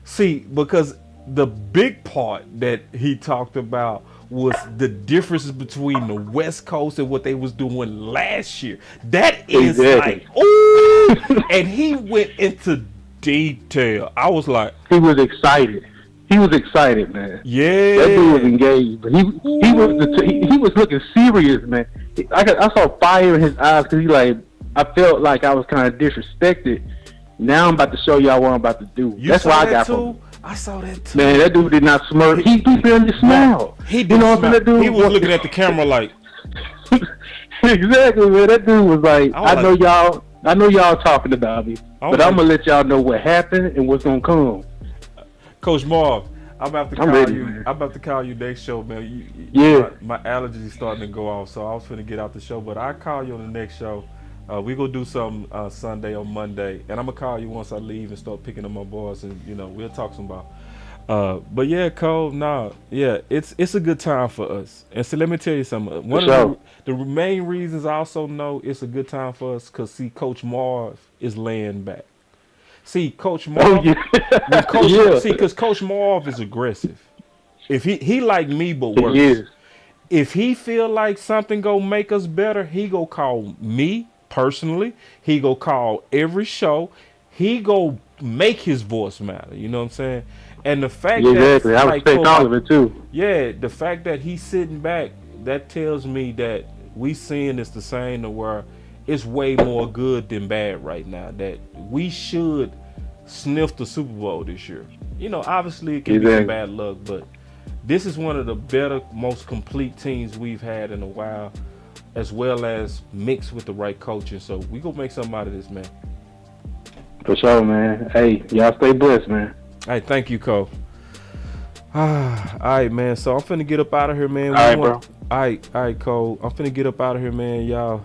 See, because the big part that he talked about was the differences between the West Coast and what they was doing last year. That is like, ooh, and he went into detail. I was like, he was excited. He was excited, man. Yeah, that dude was engaged, but he was looking serious, man. I saw fire in his eyes because I felt like I was kind of disrespected. Now I'm about to show y'all what I'm about to do. That's why I got from him. I saw that too. Man, that dude did not smirk. He barely smiled. He did. He was looking at the camera like. Exactly, man. That dude was like, I know y'all talking about me, but I'm gonna let y'all know what happened and what's gonna come. Coach Marv, I'm about to call you. Man. I'm about to call you next show, man. My allergies starting to go off, so I was finna get out the show, but I call you on the next show. We gonna do some Sunday or Monday, and I'm gonna call you once I leave and start picking up my boys, and we'll talk some about. But yeah, Cole, it's a good time for us. And so let me tell you something. One of the main reasons I also know it's a good time for us because Coach Marv is laying back. See, Coach Marv, because Coach Marv is aggressive. If he like me but worse. If he feel like something go make us better, he go call me personally. He go call every show. He go make his voice matter. You know what I'm saying? And the fact that I respect all of it too. Yeah, the fact that he's sitting back, that tells me that we seeing this the same to where it's way more good than bad right now. That we should sniff the Super Bowl this year. Obviously it can be some bad luck, but this is one of the better, most complete teams we've had in a while, as well as mixed with the right coaching. So we gonna make something out of this, man. For sure, man. Hey, y'all stay blessed, man. Hey, thank you, Cole. All right, man. So I'm finna get up out of here, man. All right, bro. All right, Cole. I'm finna get up out of here, man. Y'all.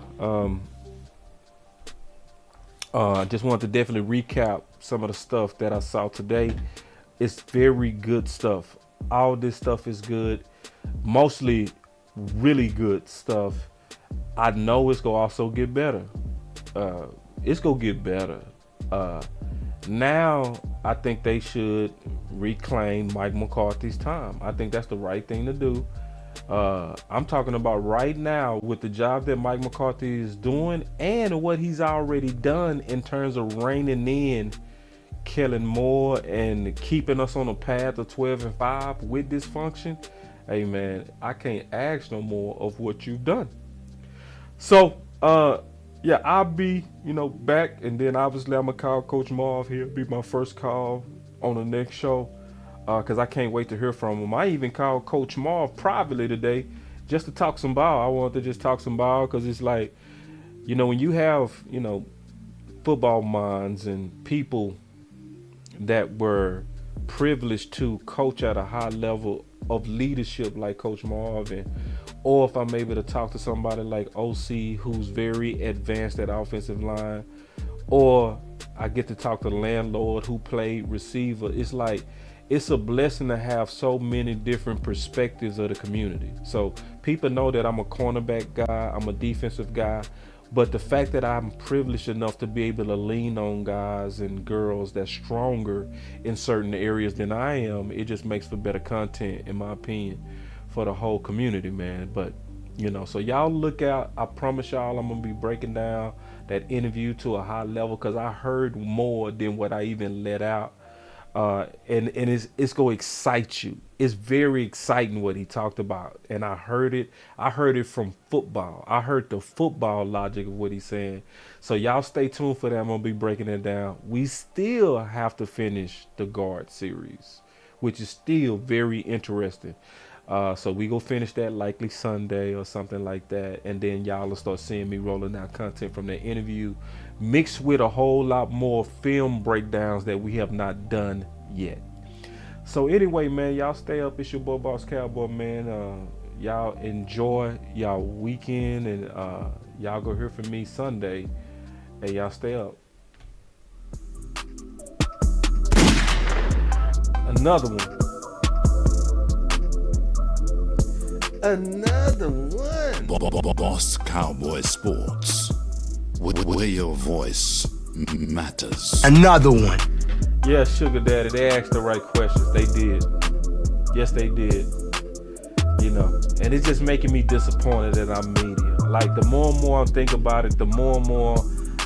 Just wanted to definitely recap some of the stuff that I saw today. It's very good stuff. All this stuff is good. Mostly really good stuff. I know it's gonna also get better. It's gonna get better. Now I think they should reclaim Mike McCarthy's time. I think that's the right thing to do. I'm talking about right now with the job that Mike McCarthy is doing and what he's already done in terms of reining in Kellen Moore and keeping us on a path of 12-5 with dysfunction. Hey man, I can't ask no more of what you've done. So I'll be back, and then obviously I'm gonna call Coach Marv here. Be my first call on the next show. Because I can't wait to hear from him. I even called Coach Marv privately today just to talk some ball. I wanted to just talk some ball because it's like, when you have, football minds and people that were privileged to coach at a high level of leadership like Coach Marv and or if I'm able to talk to somebody like OC who's very advanced at offensive line, or I get to talk to the landlord who played receiver. It's like, it's a blessing to have so many different perspectives of the community. So people know that I'm a cornerback guy, I'm a defensive guy, but the fact that I'm privileged enough to be able to lean on guys and girls that's stronger in certain areas than I am, it just makes for better content, in my opinion, for the whole community, man. But you know, so y'all look out. I promise y'all I'm gonna be breaking down that interview to a high level, because I heard more than what I even let out. And it's gonna excite you. It's very exciting what he talked about, and I heard it from football. I heard the football logic of what he's saying. So y'all stay tuned for that. I'm gonna be breaking it down. We still have to finish the guard series, which is still very interesting. So we go finish that likely Sunday or something like that, and then y'all will start seeing me rolling out content from that interview, mixed with a whole lot more film breakdowns that we have not done yet. So anyway, man, y'all stay up. It's your boy Boss Cowboy, man. Y'all enjoy y'all weekend, and y'all go hear from me Sunday. Hey, y'all stay up. Another one. Boss Cowboy Sports, where your voice matters. Another one. Yeah, Sugar Daddy, they asked the right questions. They did. Yes, they did. You know, and it's just making me disappointed that I'm media. Like, the more and more I think about it, the more and more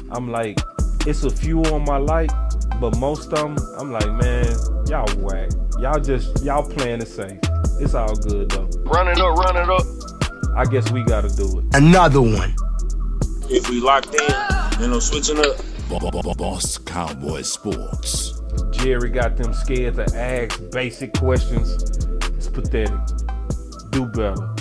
I'm like, it's a few on my like, but most of them, I'm like, man, y'all whack. Y'all playing it safe. It's all good though. Run it up. I guess we gotta do it. Another one. If we locked in, ain't no switching up. Boss Cowboy Sports. Jerry got them scared to ask basic questions. It's pathetic. Do better.